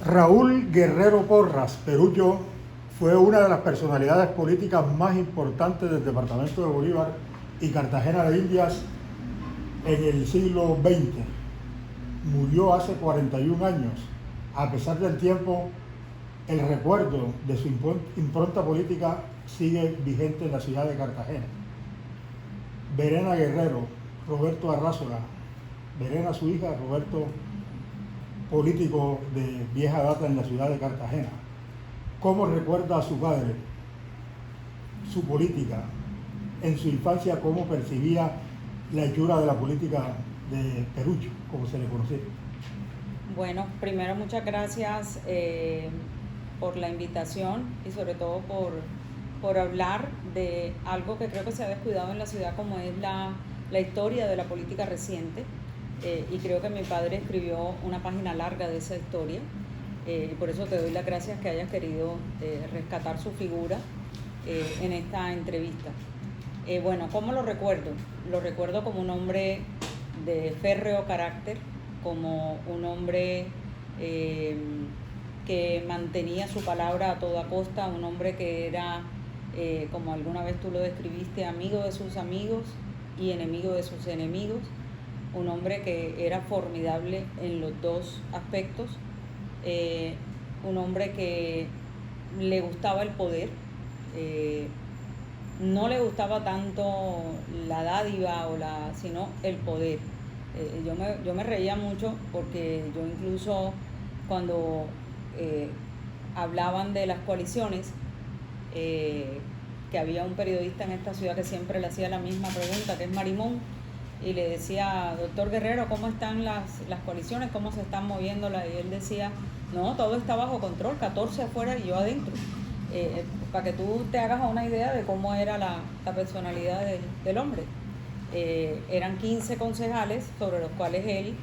Raúl Guerrero Porras, Perucho, fue una de las personalidades políticas más importantes del departamento de Bolívar y Cartagena de Indias en el siglo XX. Murió hace 41 años. A pesar del tiempo, el recuerdo de su impronta política sigue vigente en la ciudad de Cartagena. Verena Guerrero, Roberto Arrázola, Verena su hija, Roberto, político de vieja data en la ciudad de Cartagena. ¿Cómo recuerda a su padre su política? En su infancia, ¿cómo percibía la hechura de la política de Perucho, como se le conocía? Bueno, primero muchas gracias por la invitación y sobre todo por hablar de algo que creo que se ha descuidado en la ciudad, como es la historia de la política reciente. Y creo que mi padre escribió una página larga de esa historia, y por eso te doy las gracias que hayas querido rescatar su figura en esta entrevista. Bueno, ¿cómo lo recuerdo? Lo recuerdo como un hombre de férreo carácter, como un hombre que mantenía su palabra a toda costa, un hombre que era, como alguna vez tú lo describiste, amigo de sus amigos y enemigo de sus enemigos, un hombre que era formidable en los dos aspectos, un hombre que le gustaba el poder, no le gustaba tanto la dádiva sino el poder. Yo me reía mucho porque yo incluso cuando hablaban de las coaliciones, que había un periodista en esta ciudad que siempre le hacía la misma pregunta, que es Marimón, y le decía: doctor Guerrero, ¿cómo están las coaliciones? ¿Cómo se están moviendo? Y él decía: no, todo está bajo control, 14 afuera y yo adentro. Para que tú te hagas una idea de cómo era la personalidad del hombre. Eran 15 concejales sobre los cuales él,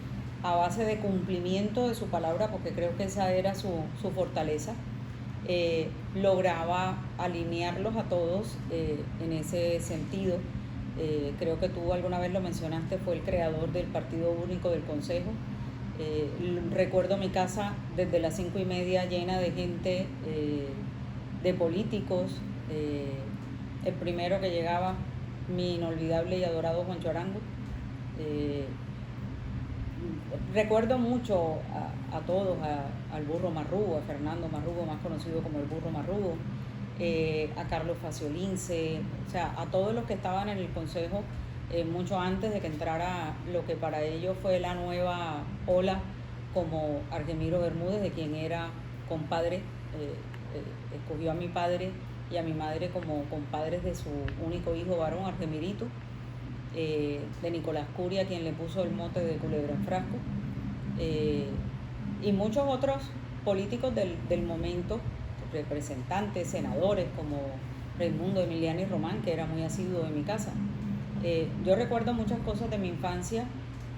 a base de cumplimiento de su palabra, porque creo que esa era su fortaleza, lograba alinearlos a todos en ese sentido. Creo que tú alguna vez lo mencionaste, fue el creador del Partido Único del Consejo. Recuerdo mi casa desde las 5:30 llena de gente, de políticos. El primero que llegaba, mi inolvidable y adorado Juancho Arango. Recuerdo mucho a todos, al Burro Marrugo, a Fernando Marrugo, más conocido como el Burro Marrugo, a Carlos Faciolince, o sea, a todos los que estaban en el consejo mucho antes de que entrara lo que para ellos fue la nueva ola, como Argemiro Bermúdez, de quien era compadre, escogió a mi padre y a mi madre como compadres de su único hijo varón, Argemirito, de Nicolás Curia, quien le puso el mote de Culebra en Frasco, y muchos otros políticos del momento, representantes, senadores como Raimundo Emiliani Román, que era muy asiduo en mi casa. Yo recuerdo muchas cosas de mi infancia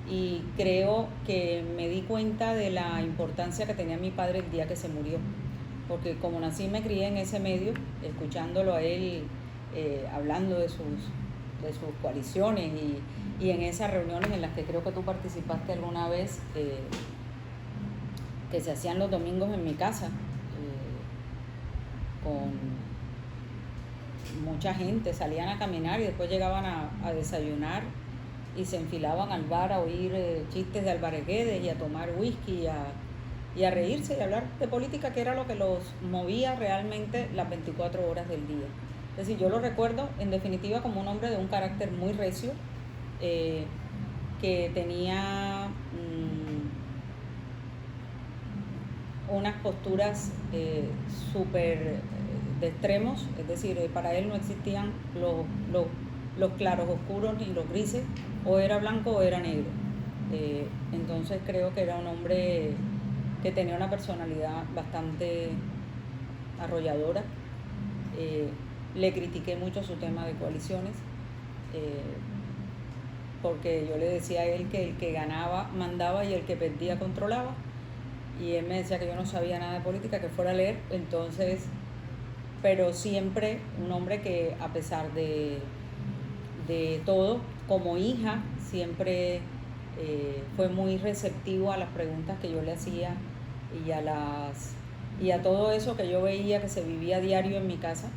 y creo que me di cuenta de la importancia que tenía mi padre el día que se murió, porque como nací me crié en ese medio, escuchándolo a él hablando de sus coaliciones y en esas reuniones en las que creo que tú participaste alguna vez, que se hacían los domingos en mi casa, con mucha gente, salían a caminar y después llegaban a desayunar y se enfilaban al bar a oír chistes de Álvarez Guedes y a tomar whisky y a reírse y a hablar de política, que era lo que los movía realmente las 24 horas del día. Es decir, yo lo recuerdo en definitiva como un hombre de un carácter muy recio, que tenía unas posturas súper de extremos, es decir, para él no existían los claros oscuros ni los grises, o era blanco o era negro. Entonces creo que era un hombre que tenía una personalidad bastante arrolladora. Le critiqué mucho su tema de coaliciones, porque yo le decía a él que el que ganaba mandaba y el que perdía controlaba, y él me decía que yo no sabía nada de política, que fuera a leer. Entonces, pero siempre un hombre que, a pesar de todo, como hija, siempre fue muy receptivo a las preguntas que yo le hacía y a todo eso que yo veía que se vivía a diario en mi casa,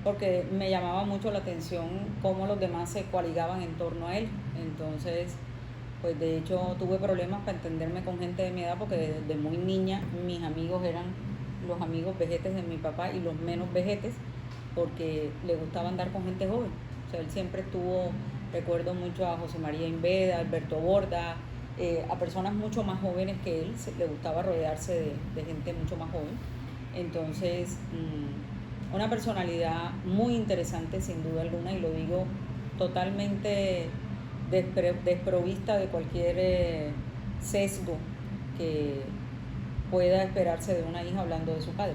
porque me llamaba mucho la atención cómo los demás se coaligaban en torno a él. Entonces, pues de hecho tuve problemas para entenderme con gente de mi edad, porque desde muy niña mis amigos eran los amigos vejetes de mi papá y los menos vejetes, porque le gustaba andar con gente joven. O sea, él siempre estuvo, recuerdo mucho a José María Inveda, Alberto Borda, a personas mucho más jóvenes que él, le gustaba rodearse de gente mucho más joven. Entonces, una personalidad muy interesante sin duda alguna, y lo digo totalmente desprovista de cualquier sesgo que pueda esperarse de una hija hablando de su padre.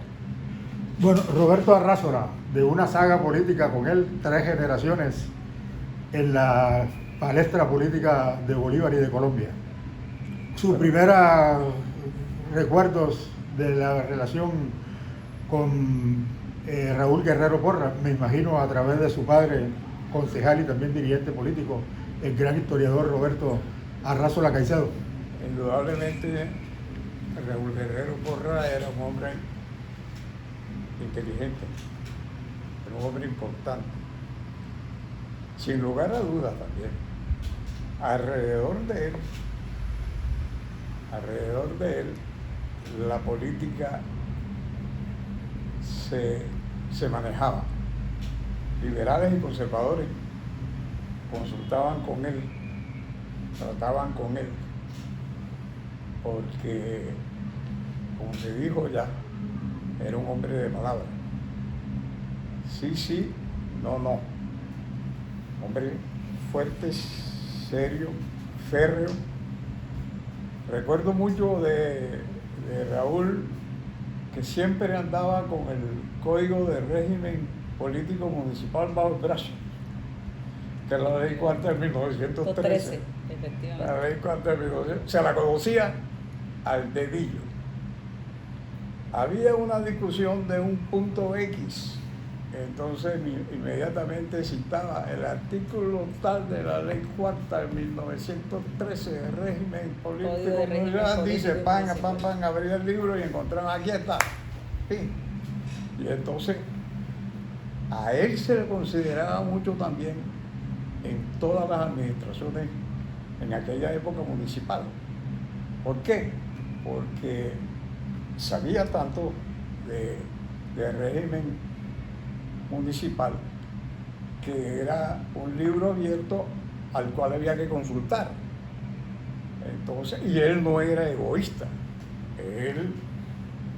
Bueno, Roberto Arrázola, de una saga política con él, 3 generaciones en la palestra política de Bolívar y de Colombia. Sus primeros recuerdos de la relación con Raúl Guerrero Porras, me imagino a través de su padre, concejal y también dirigente político, el gran historiador Roberto Arrázola Caicedo. Indudablemente, Raúl Guerrero Porras era un hombre inteligente, era un hombre importante. Sin lugar a dudas también, alrededor de él, la política se manejaba. Liberales y conservadores consultaban con él, trataban con él, porque, como se dijo ya, era un hombre de palabra. Sí, sí, no, no. Hombre fuerte, serio, férreo. Recuerdo mucho de Raúl, que siempre andaba con el Código de Régimen Político Municipal bajo el brazo, que es la ley cuarta de 1913. Efectivamente. La ley cuarta de 1913. Se la conocía al dedillo. Había una discusión de un punto X, entonces inmediatamente citaba el artículo tal de la ley cuarta de 1913 de régimen político, dice pan, abría el libro y encontraba, aquí está. Sí. Y entonces a él se le consideraba mucho también en todas las administraciones en aquella época municipal. ¿Por qué? Porque sabía tanto de régimen municipal que era un libro abierto al cual había que consultar. Entonces, y él no era egoísta, él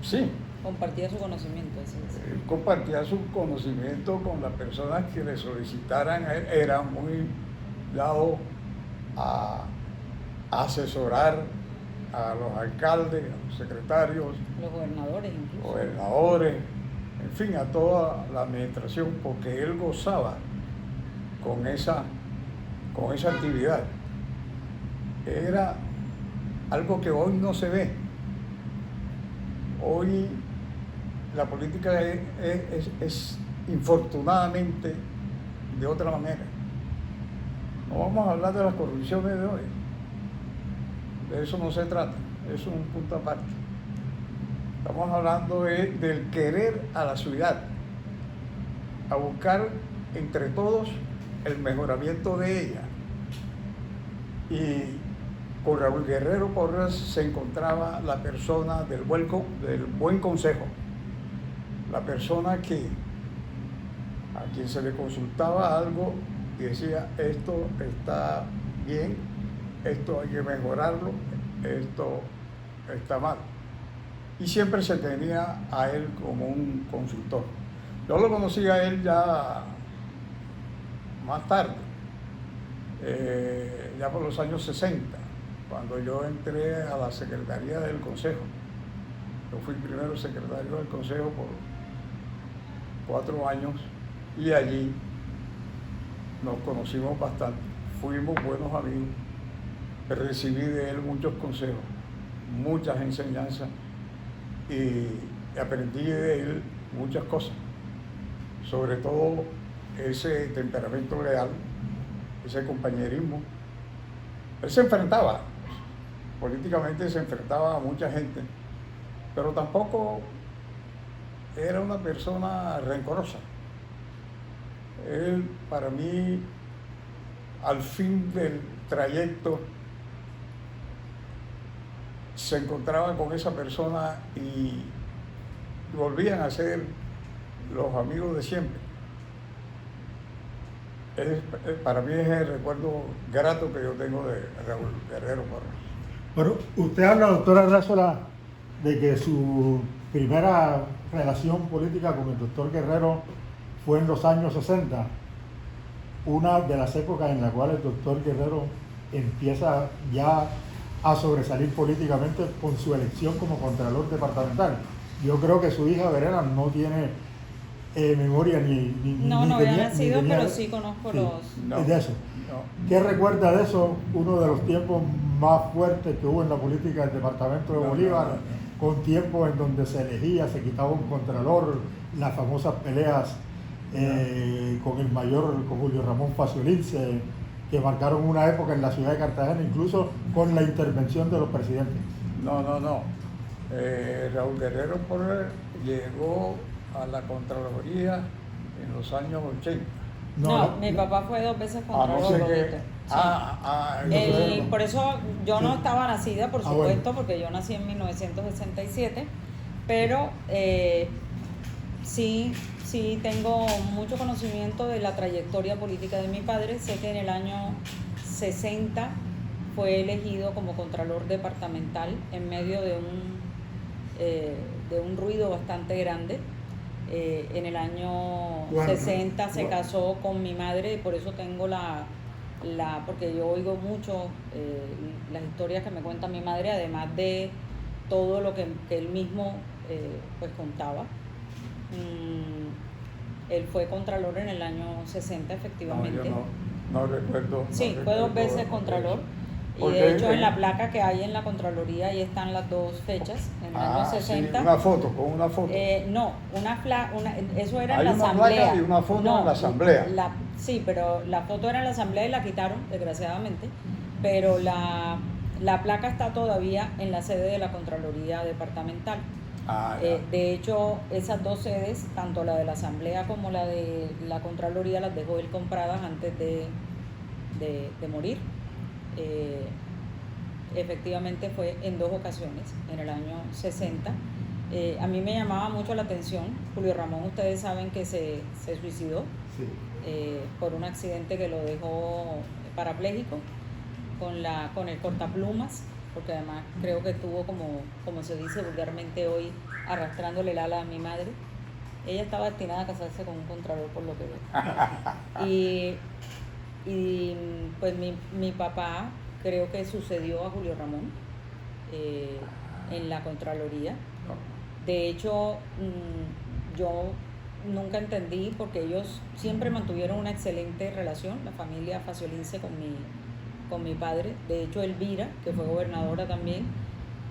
sí compartía su conocimiento. Él compartía su conocimiento con las personas que le solicitaran. Él era muy dado a asesorar a los alcaldes, a los secretarios, los gobernadores incluso. Gobernadores, en fin, a toda la administración, porque él gozaba con esa actividad. Era algo que hoy no se ve. Hoy la política es infortunadamente de otra manera. No vamos a hablar de las corrupciones de hoy. De eso no se trata, eso es un punto aparte. Estamos hablando del querer a la ciudad, a buscar entre todos el mejoramiento de ella. Y con Raúl Guerrero Porras se encontraba la persona del buen consejo, la persona a quien se le consultaba algo y decía, esto está bien, esto hay que mejorarlo, esto está mal. Y siempre se tenía a él como un consultor. Yo lo conocí a él ya más tarde, ya por los años 60, cuando yo entré a la Secretaría del Consejo. Yo fui primero secretario del Consejo por 4 años y allí nos conocimos bastante, fuimos buenos amigos, recibí de él muchos consejos, muchas enseñanzas y aprendí de él muchas cosas, sobre todo ese temperamento leal, ese compañerismo. Él se enfrentaba políticamente se enfrentaba a mucha gente, pero tampoco era una persona rencorosa. Él, para mí, al fin del trayecto, se encontraba con esa persona y volvían a ser los amigos de siempre. Para mí es el recuerdo grato que yo tengo de Raúl Guerrero Porras. Bueno, usted habla, doctora Arrazola, de que su primera relación política con el doctor Guerrero fue en los años 60, una de las épocas en la cual el doctor Guerrero empieza ya a sobresalir políticamente con su elección como contralor departamental. Yo creo que su hija Verena no tiene memoria ni No, no había nacido, tenía, pero sí conozco sí, los... No, de eso. no. ¿Qué recuerda de eso? Uno de los tiempos más fuertes que hubo en la política del departamento de Bolívar, con tiempos en donde se elegía, se quitaba un contralor, las famosas peleas con el mayor, con Julio Ramón Faciolince, que marcaron una época en la ciudad de Cartagena, incluso con la intervención de los presidentes. No. Raúl Guerrero Porras llegó a la Contraloría en los años 80. No, mi papá fue 2 veces contralor. No sé Rodito. qué. Sí. Por eso yo no estaba nacida, por supuesto, bueno. porque yo nací en 1967, pero sí tengo mucho conocimiento de la trayectoria política de mi padre. Sé que en el año 60 fue elegido como contralor departamental en medio de un ruido bastante grande. En el año 60 se casó con mi madre, y por eso tengo porque yo oigo mucho las historias que me cuenta mi madre, además de todo lo que él mismo pues contaba. Él fue contralor en el año 60, efectivamente. No, yo no recuerdo. Sí, fue 2 veces contralor. Y Porque de hecho en la placa que hay en la Contraloría ahí están las 2 fechas, en el año 60. Sí, una foto, con una foto. No, eso era Hay en la una asamblea. placa y una foto No, en la asamblea. Sí, pero la foto era en la asamblea y la quitaron, desgraciadamente. Pero la placa está todavía en la sede de la Contraloría Departamental. De hecho, esas 2 sedes, tanto la de la asamblea como la de la Contraloría, las dejó él compradas antes de morir. Efectivamente fue en 2 ocasiones, en el año 60. A mí me llamaba mucho la atención, Julio Ramón, ustedes saben que se suicidó Sí. por un accidente que lo dejó parapléjico con el cortaplumas, porque además creo que estuvo, como se dice vulgarmente hoy, arrastrándole el ala a mi madre. Ella estaba destinada a casarse con un contralor, por lo que veo. Y pues mi papá creo que sucedió a Julio Ramón en la Contraloría. De hecho, yo nunca entendí, porque ellos siempre mantuvieron una excelente relación, la familia Faciolince con mi padre. De hecho, Elvira, que fue gobernadora también,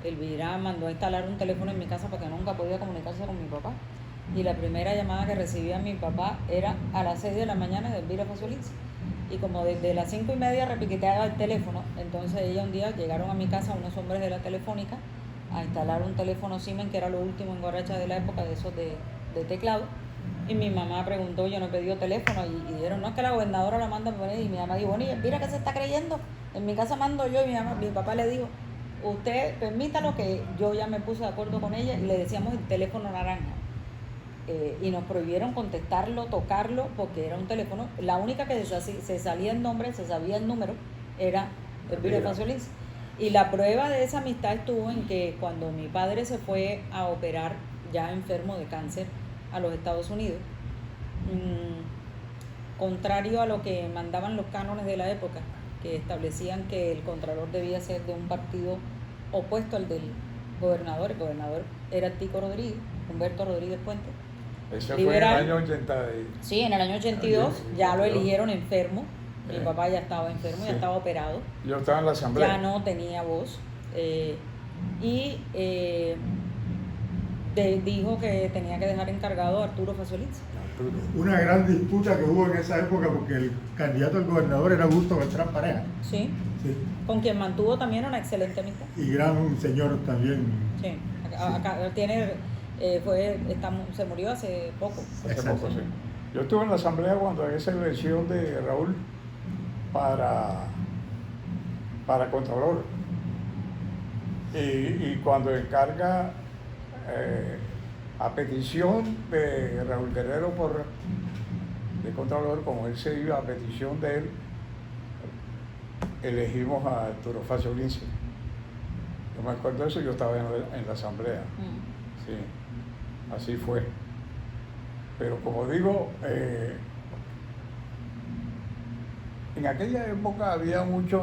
Elvira mandó a instalar un teléfono en mi casa porque nunca podía comunicarse con mi papá. Y la primera llamada que recibía mi papá era a las 6 de la mañana de Elvira Faciolince. Y como desde las 5:30 repiqueteaba el teléfono, entonces ella un día llegaron a mi casa unos hombres de la Telefónica a instalar un teléfono Siemens, que era lo último en Guaracha de la época, de esos de teclado. Y mi mamá preguntó, yo no he pedido teléfono, y dijeron, no, es que la gobernadora la manda a poner. Y mi mamá dijo, bueno, y mira, ¿qué se está creyendo? En mi casa mando yo. Y mi papá le dijo, usted permítalo, que yo ya me puse de acuerdo con ella, y le decíamos el teléfono naranja. Y nos prohibieron contestarlo, tocarlo, porque era un teléfono. La única que se salía el nombre, se sabía el número, era Elvira Faciolince. Y la prueba de esa amistad estuvo en que cuando mi padre se fue a operar, ya enfermo de cáncer, a los Estados Unidos, contrario a lo que mandaban los cánones de la época, que establecían que el contralor debía ser de un partido opuesto al del gobernador. El gobernador era Tico Rodríguez, Humberto Rodríguez Puente. Ese liberal. fue en el año 80. Sí, en el año 82 ya lo eligieron enfermo. Mi papá ya estaba enfermo, Sí. ya estaba operado. Yo estaba en la asamblea. Ya no tenía voz. Dijo que tenía que dejar encargado a Arturo Faciolince. Una gran disputa que hubo en esa época, porque el candidato al gobernador era Augusto Beltrán Pareja. Sí. Sí. con quien mantuvo también una excelente amistad. Y gran señor también. Sí, se murió hace poco. Hace Exacto. poco, sí. Yo estuve en la asamblea cuando había esa elección de Raúl para Contralor. Y cuando encarga, a petición de Raúl Guerrero de Contralor, como él se iba a petición de él, elegimos a Arturo Facio Lince. Yo me acuerdo de eso, yo estaba en la asamblea. Sí, así fue. Pero como digo, en aquella época había muchas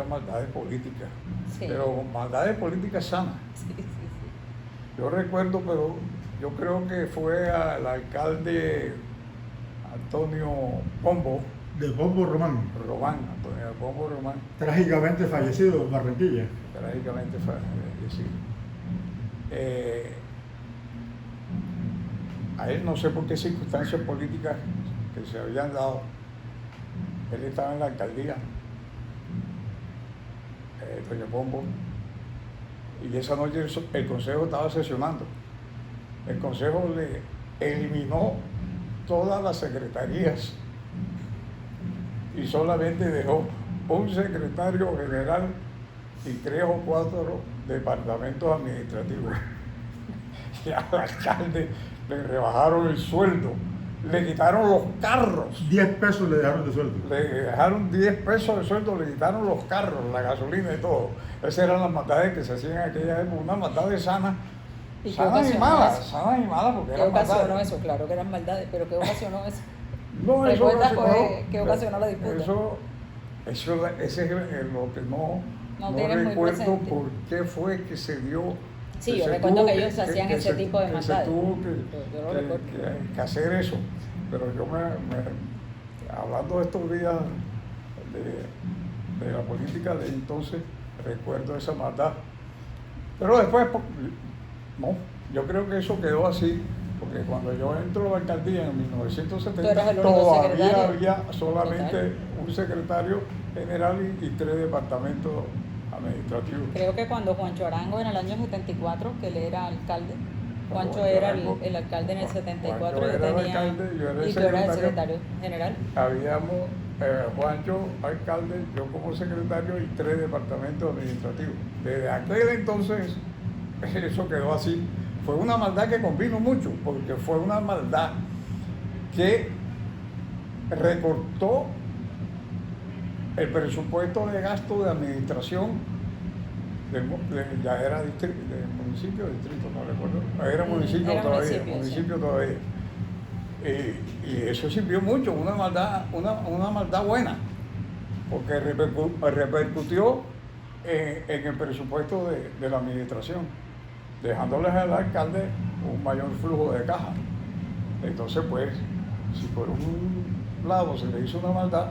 maldades políticas, Sí. pero maldades políticas sanas. Sí, sí, sí. Yo recuerdo, pero yo creo que fue al alcalde Antonio Pombo De Pombo Román, Antonio Pombo Román, trágicamente fallecido en Barranquilla. trágicamente fallecido. A él no sé por qué circunstancias políticas que se habían dado, él estaba en la alcaldía, doña Pombo, y esa noche el consejo estaba sesionando. El consejo le eliminó todas las secretarías y solamente dejó un secretario general y 3 o 4 departamentos administrativos. Y al alcalde le rebajaron el sueldo, le quitaron los carros, 10 pesos le dejaron de sueldo. le dejaron 10 pesos de sueldo, le quitaron los carros, la gasolina y todo. Esas eran las maldades que se hacían en aquella época, unas maldades sanas. ¿Y qué Sanas y ocasionó malas, eso? sanas y malas porque ¿Qué eran ocasionó maldades. eso? Claro que eran maldades, pero ¿qué ocasionó eso? No, eso ¿Recuerdas ocasionó- qué ocasionó la disputa? Ese es lo que no tienes muy recuerdo presente. por qué fue que se dio. Sí, que yo se recuerdo tuvo que ellos hacían ese tipo de que maldades. se tuvo Yo lo recuerdo. que hacer eso. Pero yo hablando de estos días de la política de entonces, recuerdo esa maldad. Pero después, no, yo creo que eso quedó así. Porque cuando yo entro a la alcaldía en Tú eras 1970, el único todavía secretario. había solamente Total. un secretario general y 3 departamentos administrativos. Creo que cuando Juancho Arango en el año 74, que él era alcalde, Juancho Juancho era Arango, el alcalde en el 74, Juancho yo era el tenía, alcalde, yo era el y tú eras el secretario. secretario general. Habíamos Juancho, alcalde, yo como secretario y 3 departamentos administrativos. Desde aquel entonces, eso quedó así. Fue una maldad que convino mucho, porque fue una maldad que recortó el presupuesto de gasto de administración ya era municipio o distrito, no recuerdo. Era municipio Era todavía, municipio, sí. todavía. Y eso sirvió mucho, una maldad buena, porque repercutió en el presupuesto de la administración, dejándoles al alcalde un mayor flujo de caja. Entonces, pues, si por un lado se le hizo una maldad,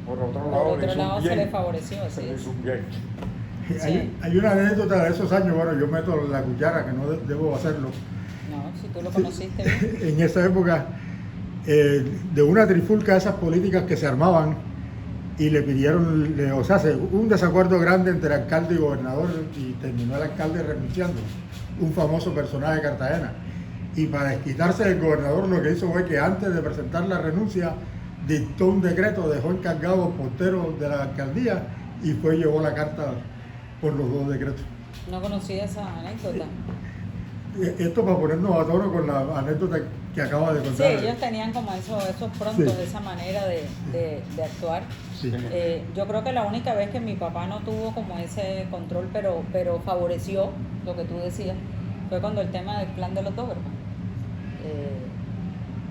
por otro Por lado, otro lado bien. se le favoreció, Se sí. le hizo un bien. Sí. Hay una anécdota de esos años, bueno, yo meto la cuchara, que no debo hacerlo. No, si tú lo conociste bien. En esa época, de una trifulca de esas políticas que se armaban y le pidieron, o sea, un desacuerdo grande entre alcalde y gobernador y terminó el alcalde renunciando, un famoso personaje de Cartagena. Y para desquitarse del gobernador lo que hizo fue que antes de presentar la renuncia dictó un decreto, dejó encargado portero de la alcaldía y llevó la carta por los 2 decretos. No conocía esa anécdota. Esto para ponernos a tono con la anécdota que acaba de Sí, contar. ellos tenían como esos prontos, Sí. esa manera de actuar. Sí. Yo creo que la única vez que mi papá no tuvo como ese control, pero favoreció lo que tú decías, fue cuando el tema del plan de los Doberman.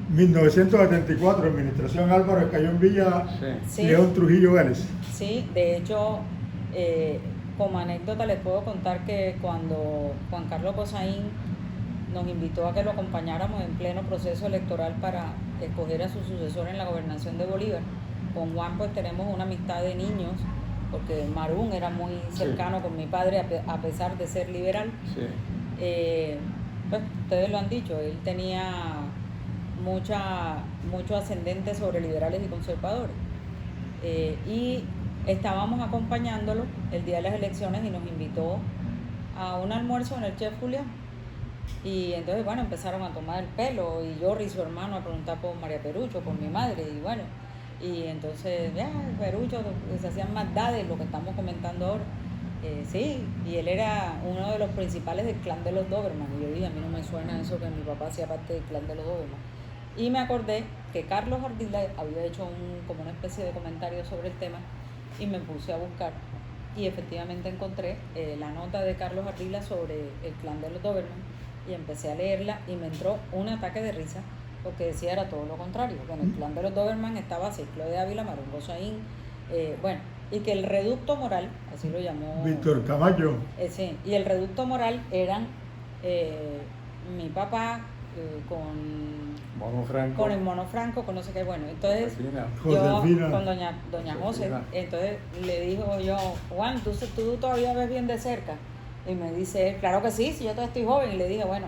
1974, administración Álvaro Escayón Villa, Sí. León Trujillo Vélez. Sí, de hecho, como anécdota les puedo contar que cuando Juan Carlos Bozaín nos invitó a que lo acompañáramos en pleno proceso electoral para escoger a su sucesor en la gobernación de Bolívar, con Juan pues tenemos una amistad de niños, porque Marún era muy cercano con mi padre a pesar de ser liberal. Sí. Pues ustedes lo han dicho, él tenía mucho ascendente sobre liberales y conservadores. Y estábamos acompañándolo el día de las elecciones y nos invitó a un almuerzo en el Chef Julián. Y entonces, bueno, empezaron a tomar el pelo y Jorri y su hermano a preguntar por María Perucho, por mi madre, y bueno, y entonces, ya, Perucho, se hacían maldades, lo que estamos comentando ahora. Sí, y él era uno de los principales del clan de los Doberman, y yo dije, a mí no me suena eso que mi papá hacía parte del clan de los Doberman. Y me acordé que Carlos Ardila había hecho como una especie de comentario sobre el tema, y me puse a buscar, y efectivamente encontré la nota de Carlos Ardila sobre el clan de los Doberman, y empecé a leerla y me entró un ataque de risa porque decía era todo lo contrario, que en el clan de los Doberman estaba Ciclo de Ávila, Marungo Saín, bueno, y que el reducto moral, así lo llamó Víctor Camacho. Sí, y el reducto moral eran mi papá con el Mono Franco, con no sé qué, bueno, entonces Josefina. yo con doña José, entonces le digo yo, Juan, ¿tú todavía ves bien de cerca? Y me dice él, claro que sí, si yo todavía estoy joven. Y le dije, bueno,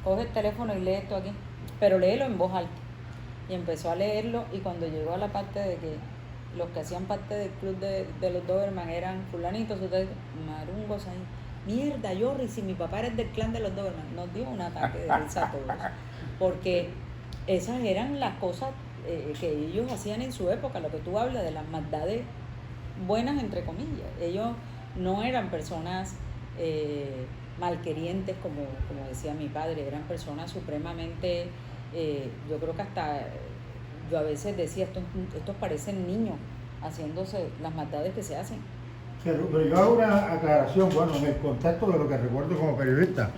coge el teléfono y lee esto aquí, pero léelo en voz alta. Y empezó a leerlo, y cuando llegó a la parte de que los que hacían parte del club de los Doberman eran fulanitos, ustedes, marungos ahí, mierda, Jorri, si mi papá era del clan de los Doberman, nos dio un ataque de risa a todos, porque esas eran las cosas que ellos hacían en su época, lo que tú hablas de las maldades buenas, entre comillas. Ellos no eran personas malquerientes, como decía mi padre, eran personas supremamente, yo creo que hasta, yo a veces decía, estos parecen niños haciéndose las maldades que se hacen. Pero yo hago una aclaración, bueno, en el contexto de lo que recuerdo como periodista.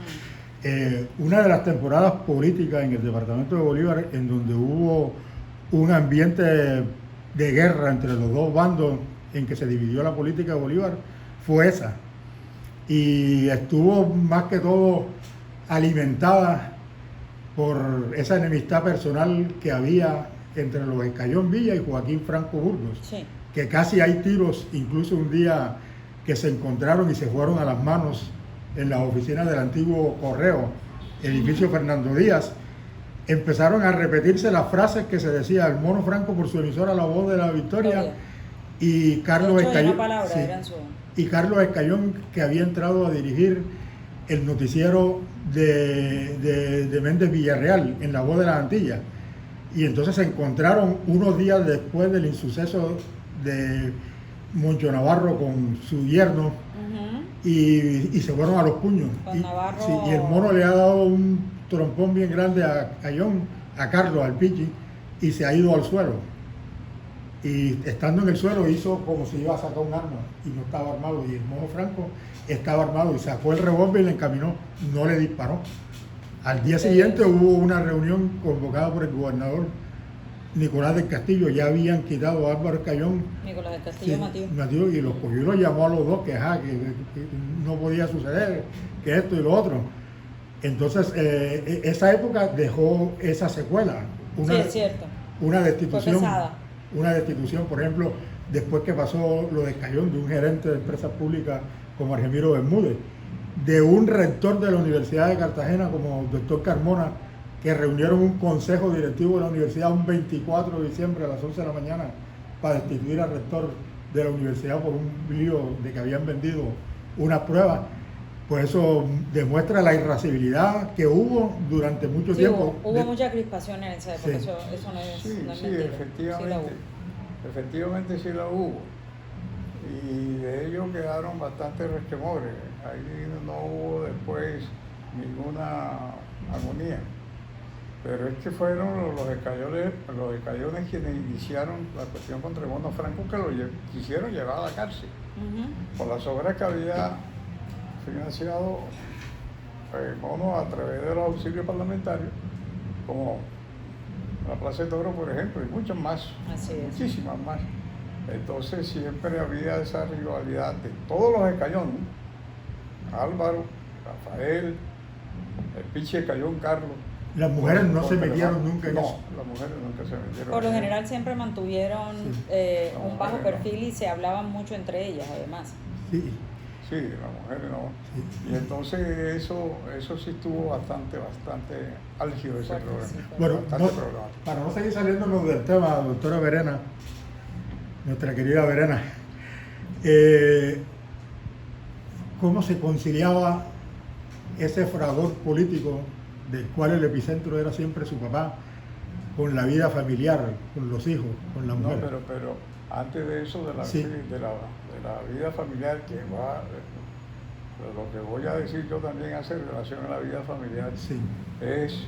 Una de las temporadas políticas en el departamento de Bolívar en donde hubo un ambiente de guerra entre los dos bandos en que se dividió la política de Bolívar fue esa, y estuvo más que todo alimentada por esa enemistad personal que había entre los Escayón Villa y Joaquín Franco Burgos, Sí. que casi hay tiros, incluso un día que se encontraron y se fueron a las manos en las oficinas del antiguo Correo, edificio Fernando Díaz. Empezaron a repetirse las frases que se decía el Mono Franco por su emisora La Voz de la Victoria, y Carlos Escayón, y Carlos Escayón, que había entrado a dirigir el noticiero de Méndez Villarreal en La Voz de las Antillas. Y entonces se encontraron unos días después del insuceso de Moncho Navarro con su yerno, y se fueron a los puños. Y el Mono le ha dado un trompón bien grande a Cayón, a Carlos, al Pichi, y se ha ido al suelo. Y estando en el suelo hizo como si iba a sacar un arma y no estaba armado, y el Mono Franco estaba armado y sacó el revólver y le encaminó, no le disparó. Al día siguiente hubo una reunión convocada por el gobernador Nicolás del Castillo, ya habían quitado a Álvaro Escayón, Nicolás del Castillo, sí, Matías, y los cogió y los llamó a los dos que no podía suceder, que esto y lo otro. Entonces esa época dejó esa secuela, sí, es cierto. Una destitución, por ejemplo, después que pasó lo de Escayón, de un gerente de empresas públicas como Argemiro Bermúdez, de un rector de la Universidad de Cartagena como el doctor Carmona, que reunieron un consejo directivo de la universidad un 24 de diciembre a las 11 de la mañana para destituir al rector de la universidad por un lío de que habían vendido unas pruebas. Pues eso demuestra la irascibilidad que hubo durante mucho tiempo. Hubo mucha crispación en esa época, Sí. eso no es, Sí, no es sí, mentira. efectivamente sí la hubo. Y de ello quedaron bastantes resquemores. Ahí no hubo después ninguna agonía. Pero es que fueron los escayones quienes iniciaron la cuestión contra el Mono Franco, que lo quisieron llevar a la cárcel por las obras que había financiado el Mono a través de los auxilios parlamentarios, como la Plaza de Toro, por ejemplo, y muchas más, muchísimas más. Entonces siempre había esa rivalidad de todos los Escayones, Álvaro, Rafael, el Pichi Escayón, Carlos. Las mujeres no se metieron nunca en eso. No, las mujeres nunca se metieron. Por lo general siempre mantuvieron un bajo perfil y se hablaban mucho entre ellas, además. Sí. Sí, las mujeres no. Sí. Y entonces eso sí estuvo bastante álgido ese programa. Bueno, para no seguir saliéndonos del tema, doctora Verena, nuestra querida Verena, ¿cómo se conciliaba ese fragor político del cual el epicentro era siempre su papá, con la vida familiar, con los hijos, con la mujer? No, pero antes de eso, de la vida familiar, que va, lo que voy a decir yo también hace relación a la vida familiar, es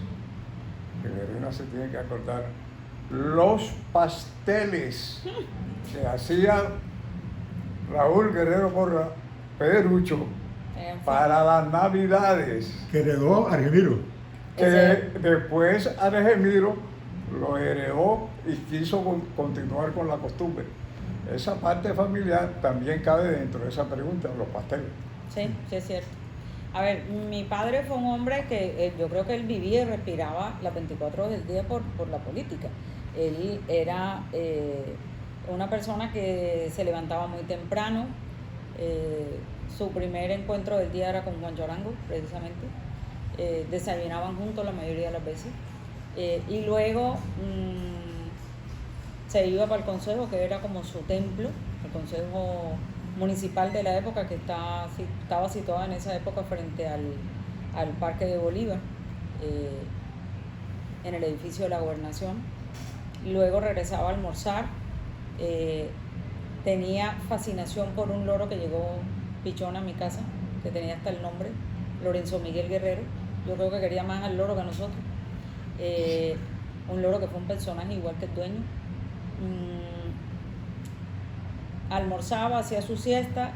que Verena se tiene que acordar los pasteles que hacía Raúl Guerrero Porra, Pedrucho, para las Navidades. Que heredó Argemiro. Que después Argemiro lo heredó y quiso continuar con la costumbre. Esa parte familiar también cabe dentro de esa pregunta, los pasteles. Sí, sí es cierto. A ver, mi padre fue un hombre que yo creo que él vivía y respiraba las 24 horas del día por la política. Él era una persona que se levantaba muy temprano. Su primer encuentro del día era con Juan Chorango, precisamente. Desayunaban juntos la mayoría de las veces. Y luego se iba para el consejo, que era como su templo, el consejo municipal de la época, que estaba situado en esa época frente al Parque de Bolívar, en el edificio de la Gobernación. Luego regresaba a almorzar. Tenía fascinación por un loro que llegó pichón a mi casa, que tenía hasta el nombre, Lorenzo Miguel Guerrero. Yo creo que quería más al loro que a nosotros. Un loro que fue un personaje igual que el dueño. Almorzaba, hacía su siesta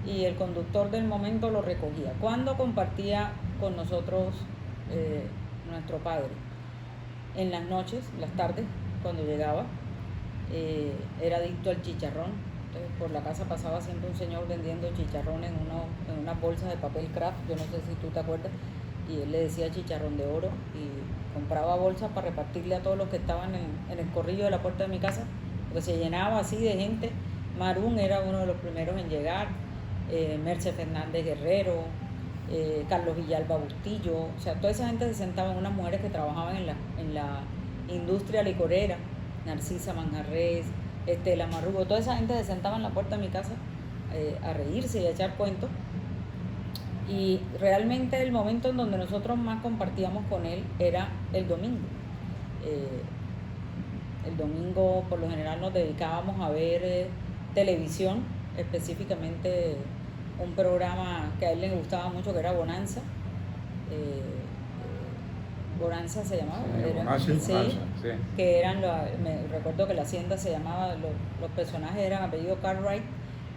y el conductor del momento lo recogía. Cuando compartía con nosotros nuestro padre, en las noches, las tardes, cuando llegaba, era adicto al chicharrón. Entonces, por la casa pasaba siempre un señor vendiendo chicharrón en unas bolsas de papel craft, yo no sé si tú te acuerdas, y él le decía chicharrón de oro, y compraba bolsas para repartirle a todos los que estaban en el corrillo de la puerta de mi casa, porque se llenaba así de gente. Marún era uno de los primeros en llegar, Merce Fernández Guerrero, Carlos Villalba Bustillo, o sea, toda esa gente se sentaba, unas mujeres que trabajaban en la industria licorera, Narcisa Manjarres, Estela Marrugo, toda esa gente se sentaba en la puerta de mi casa a reírse y a echar cuentos. Y realmente el momento en donde nosotros más compartíamos con él era el domingo. El domingo por lo general nos dedicábamos a ver televisión, específicamente un programa que a él le gustaba mucho, que era Bonanza. Bonanza se llamaba. Sí. Que eran, me recuerdo que la hacienda se llamaba, los personajes eran apellido Cartwright,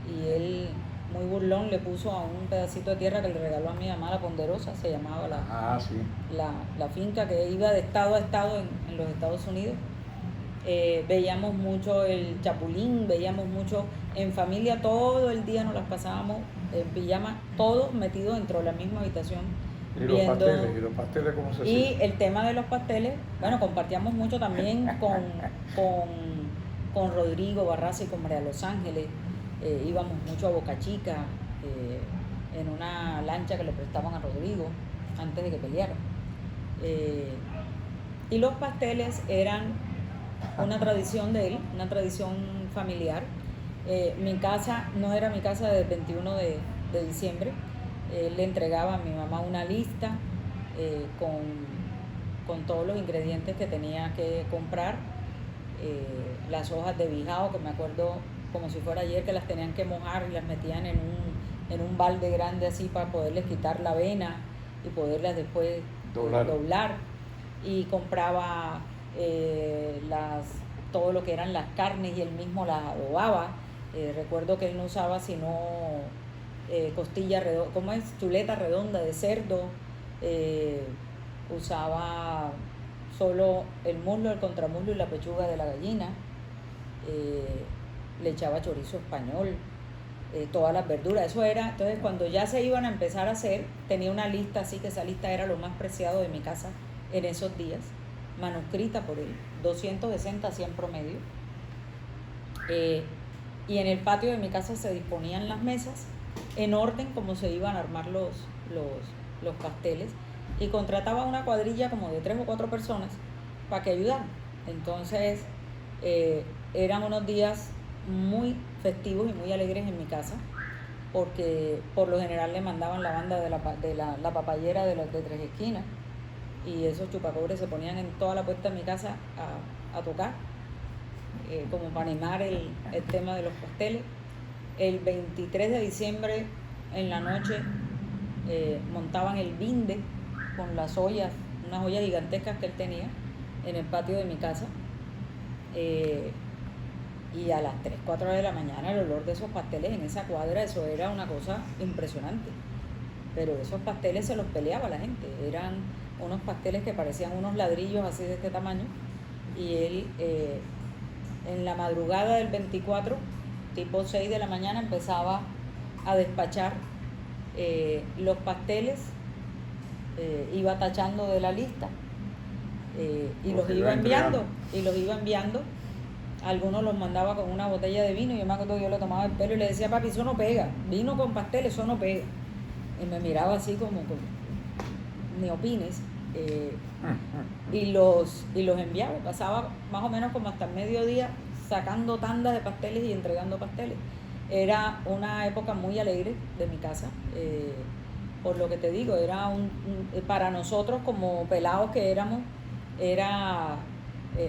y él, muy burlón, le puso a un pedacito de tierra que le regaló a mi mamá, La Ponderosa, se llamaba la finca, que iba de estado a estado en los Estados Unidos. Veíamos mucho el Chapulín, veíamos mucho en familia, todo el día nos las pasábamos en pijama, todos metidos dentro de la misma habitación. ¿Y los pasteles cómo se hacían? Y el tema de los pasteles, bueno, compartíamos mucho también con Rodrigo Barraza y con María Los Ángeles. Íbamos mucho a Boca Chica, en una lancha que le prestaban a Rodrigo antes de que peleara. Y los pasteles eran una tradición de él, una tradición familiar. Mi casa no era mi casa desde el 21 de diciembre. Le entregaba a mi mamá una lista con todos los ingredientes que tenía que comprar. Las hojas de bijao, que me acuerdo como si fuera ayer, que las tenían que mojar y las metían en un balde grande así para poderles quitar la avena y poderlas después doblar. Y compraba todo lo que eran las carnes y él mismo las adobaba. Recuerdo que él no usaba sino costilla redonda, ¿cómo es? Chuleta redonda de cerdo. Usaba solo el muslo, el contramuslo y la pechuga de la gallina. Le echaba chorizo español, todas las verduras. Eso era, entonces cuando ya se iban a empezar a hacer, tenía una lista así, que esa lista era lo más preciado de mi casa en esos días, manuscrita por él, 260 así en promedio. Y en el patio de mi casa se disponían las mesas en orden como se iban a armar los pasteles, y contrataba una cuadrilla como de 3 o 4 personas para que ayudaran. Entonces eran unos días muy festivos y muy alegres en mi casa, porque por lo general le mandaban la banda de la papayera de Tres Esquinas, y esos chupacobres se ponían en toda la puerta de mi casa a tocar, como para animar el tema de los pasteles. El 23 de diciembre en la noche montaban el binde con las ollas, unas ollas gigantescas que él tenía en el patio de mi casa, y a las 3, 4 horas de la mañana el olor de esos pasteles en esa cuadra, eso era una cosa impresionante. Pero esos pasteles se los peleaba la gente, eran unos pasteles que parecían unos ladrillos así de este tamaño, y él en la madrugada del 24, tipo 6 de la mañana, empezaba a despachar los pasteles, iba tachando de la lista, y los iba enviando. Algunos los mandaba con una botella de vino, y yo me acuerdo que yo le tomaba el pelo y le decía: papi, eso no pega, vino con pasteles, eso no pega. Y me miraba así como ni opines, y los enviaba. Pasaba más o menos como hasta el mediodía sacando tandas de pasteles y entregando pasteles. Era una época muy alegre de mi casa, por lo que te digo, era para nosotros como pelados que éramos, era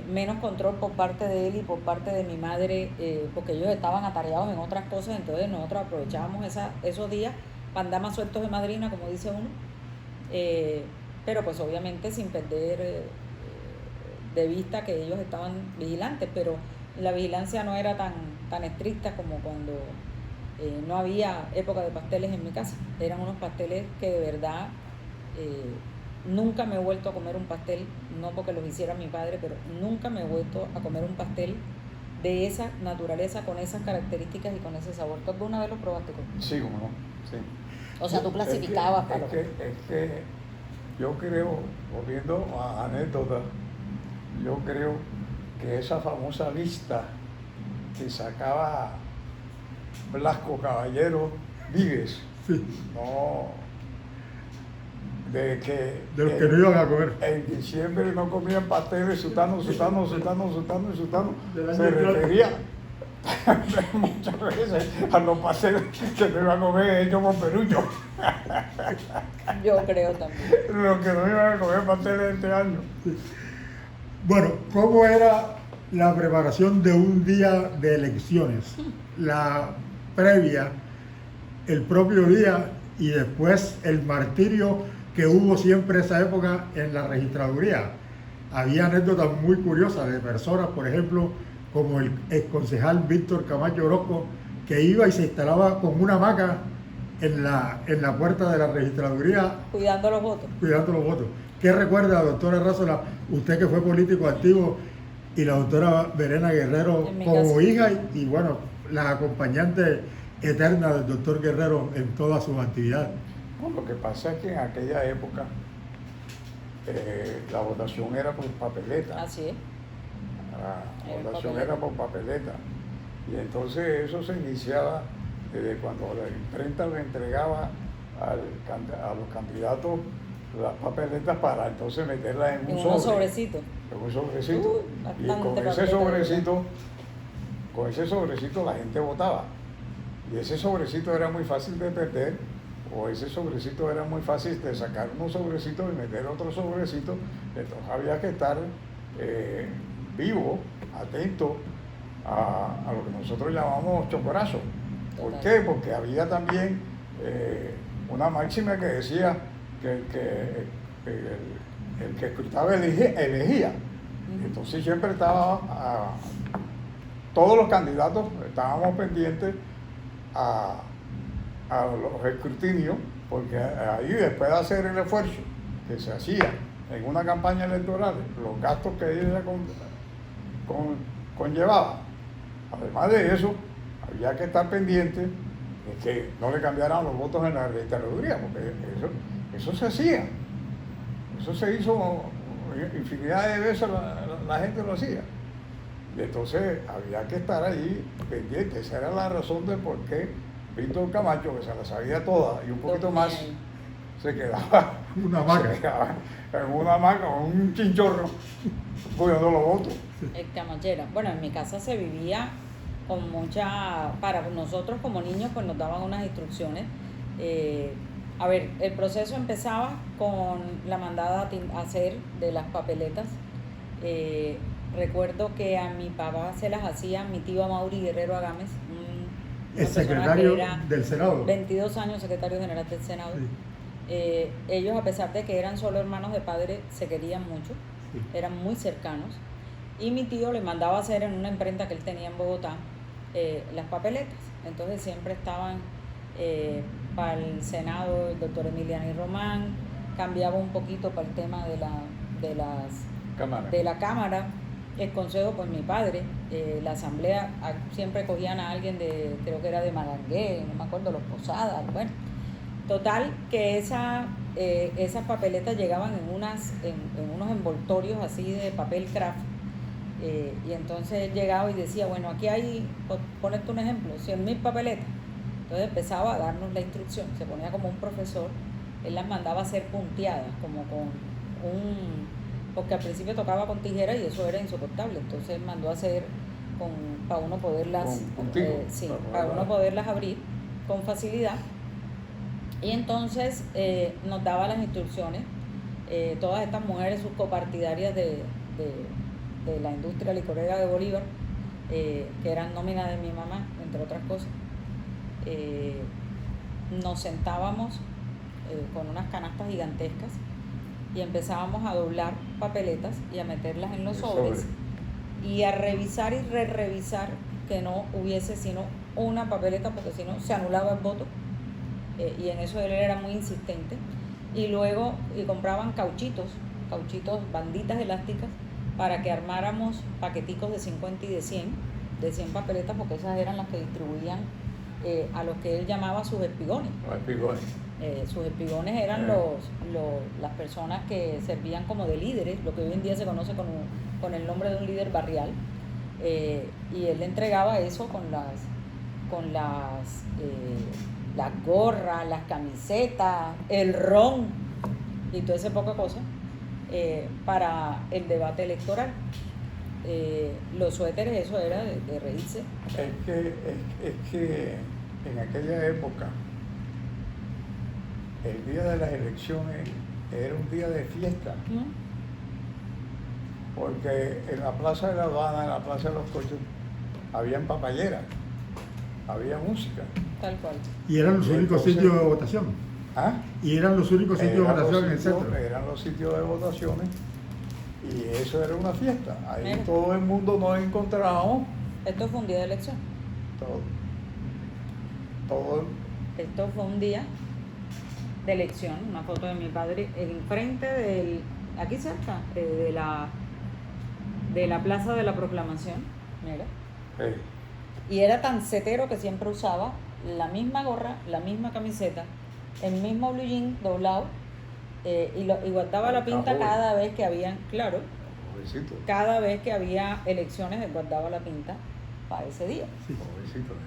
menos control por parte de él y por parte de mi madre, porque ellos estaban atareados en otras cosas. Entonces nosotros aprovechábamos esos días para andar más sueltos de madrina, como dice uno, pero pues obviamente sin perder de vista que ellos estaban vigilantes, pero la vigilancia no era tan estricta como cuando no había época de pasteles en mi casa. Eran unos pasteles que de verdad nunca me he vuelto a comer un pastel, no porque los hiciera mi padre, pero nunca me he vuelto a comer un pastel de esa naturaleza, con esas características y con ese sabor. ¿Tú alguna vez lo probaste conmigo? Sí, como no, sí. O sea, tú clasificabas es que yo creo, volviendo a anécdotas, yo creo que esa famosa lista que sacaba Blasco Caballero Víguez, Sí. no, de los que no iban a comer. En diciembre no comían pasteles, sutano, Del se año refería muchas veces a los pasteles que no iban a comer hechos por Perucho. Yo creo también. Los que no iban a comer pasteles este año. Bueno, ¿cómo era la preparación de un día de elecciones? La previa, el propio día y después el martirio que hubo siempre esa época en la registraduría. Había anécdotas muy curiosas de personas, por ejemplo, como el exconcejal Víctor Camacho Orozco, que iba y se instalaba con una hamaca en la puerta de la registraduría Cuidando los votos. ¿Qué recuerda, doctora Rázola, usted que fue político activo, y la doctora Verena Guerrero como hija y bueno, la acompañante eterna del doctor Guerrero en todas sus actividades? Bueno, lo que pasa es que en aquella época la votación era por papeleta. Así es. La votación era por papeleta. Y entonces eso se iniciaba desde cuando la imprenta le entregaba a los candidatos las papeletas para entonces meterlas en un sobrecito. En un sobrecito. Y con ese sobrecito la gente votaba. Y ese sobrecito era muy fácil de perder, o ese sobrecito era muy fácil de sacar unos sobrecitos y meter otro sobrecito. Entonces había que estar vivo, atento a lo que nosotros llamamos chocorazo. ¿Por qué? Porque había también una máxima que decía que el que escrutaba elegía. Entonces siempre estaba, todos los candidatos estábamos pendientes a los escrutinios, porque ahí después de hacer el esfuerzo que se hacía en una campaña electoral, los gastos que ella conllevaba, además de eso, había que estar pendiente de que no le cambiaran los votos en la registraduría, porque eso se hacía, eso se hizo infinidad de veces, la gente lo hacía. Y entonces había que estar ahí pendiente. Esa era la razón de por qué Víctor Camacho, que se la sabía toda y un poquito más, se quedaba en una hamaca, un chinchorro, cuidando los votos. El camachera. Bueno, en mi casa se vivía para nosotros como niños pues nos daban unas instrucciones. A ver, el proceso empezaba con la mandada a hacer de las papeletas. Recuerdo que a mi papá se las hacía mi tío Amaury Guerrero Agames, el secretario del Senado. 22 años secretario general del Senado. Sí. Ellos, a pesar de que eran solo hermanos de padre, se querían mucho, sí. Eran muy cercanos. Y mi tío le mandaba hacer en una imprenta que él tenía en Bogotá las papeletas. Entonces siempre estaban para el Senado el doctor Emiliano y Román, cambiaba un poquito para el tema de la Cámara. El consejo, pues mi padre, la asamblea, siempre cogían a alguien creo que era de Malangué, no me acuerdo, Los Posadas, bueno. Total, que esas papeletas llegaban en unos envoltorios así de papel craft, y entonces él llegaba y decía, bueno, aquí hay, por ponerte un ejemplo, 100.000 papeletas. Entonces empezaba a darnos la instrucción, se ponía como un profesor, él las mandaba a hacer punteadas, como con porque al principio tocaba con tijera y eso era insoportable, entonces mandó a hacer para uno poderlas para uno poderlas abrir con facilidad. Y entonces nos daba las instrucciones, todas estas mujeres, sus copartidarias de la industria licorera de Bolívar, que eran nóminas de mi mamá, entre otras cosas. Nos sentábamos con unas canastas gigantescas y empezábamos a doblar papeletas y a meterlas en los sobres y a revisar y revisar que no hubiese sino una papeleta, porque si no se anulaba el voto, y en eso él era muy insistente. Y luego compraban cauchitos, banditas elásticas, para que armáramos paqueticos de 50 y de 100 papeletas, porque esas eran las que distribuían a los que él llamaba sus espigones. Sus espigones eran las personas que servían como de líderes, lo que hoy en día se conoce con el nombre de un líder barrial, y él le entregaba eso con las gorras, las camisetas, el ron y toda esa poca cosa para el debate electoral. Los suéteres, eso era de reírse. Es que en aquella época el día de las elecciones era un día de fiesta, porque en la Plaza de la Habana, en la Plaza de los Coches, habían papayeras, había música. Tal cual. Y eran los únicos sitios de votación. ¿Ah? Y eran los únicos sitios de votación en el centro. Eran los sitios de votaciones y eso era una fiesta. Ahí todo el mundo nos encontrábamos. Esto fue un día de elección. Esto fue un día de elección, una foto de mi padre enfrente aquí cerca, de la Plaza de la Proclamación, mira. Y era tan cetero que siempre usaba la misma gorra, la misma camiseta, el mismo blue jean doblado, y guardaba la pinta cada vez que había, cada vez que había elecciones, guardaba la pinta para ese día.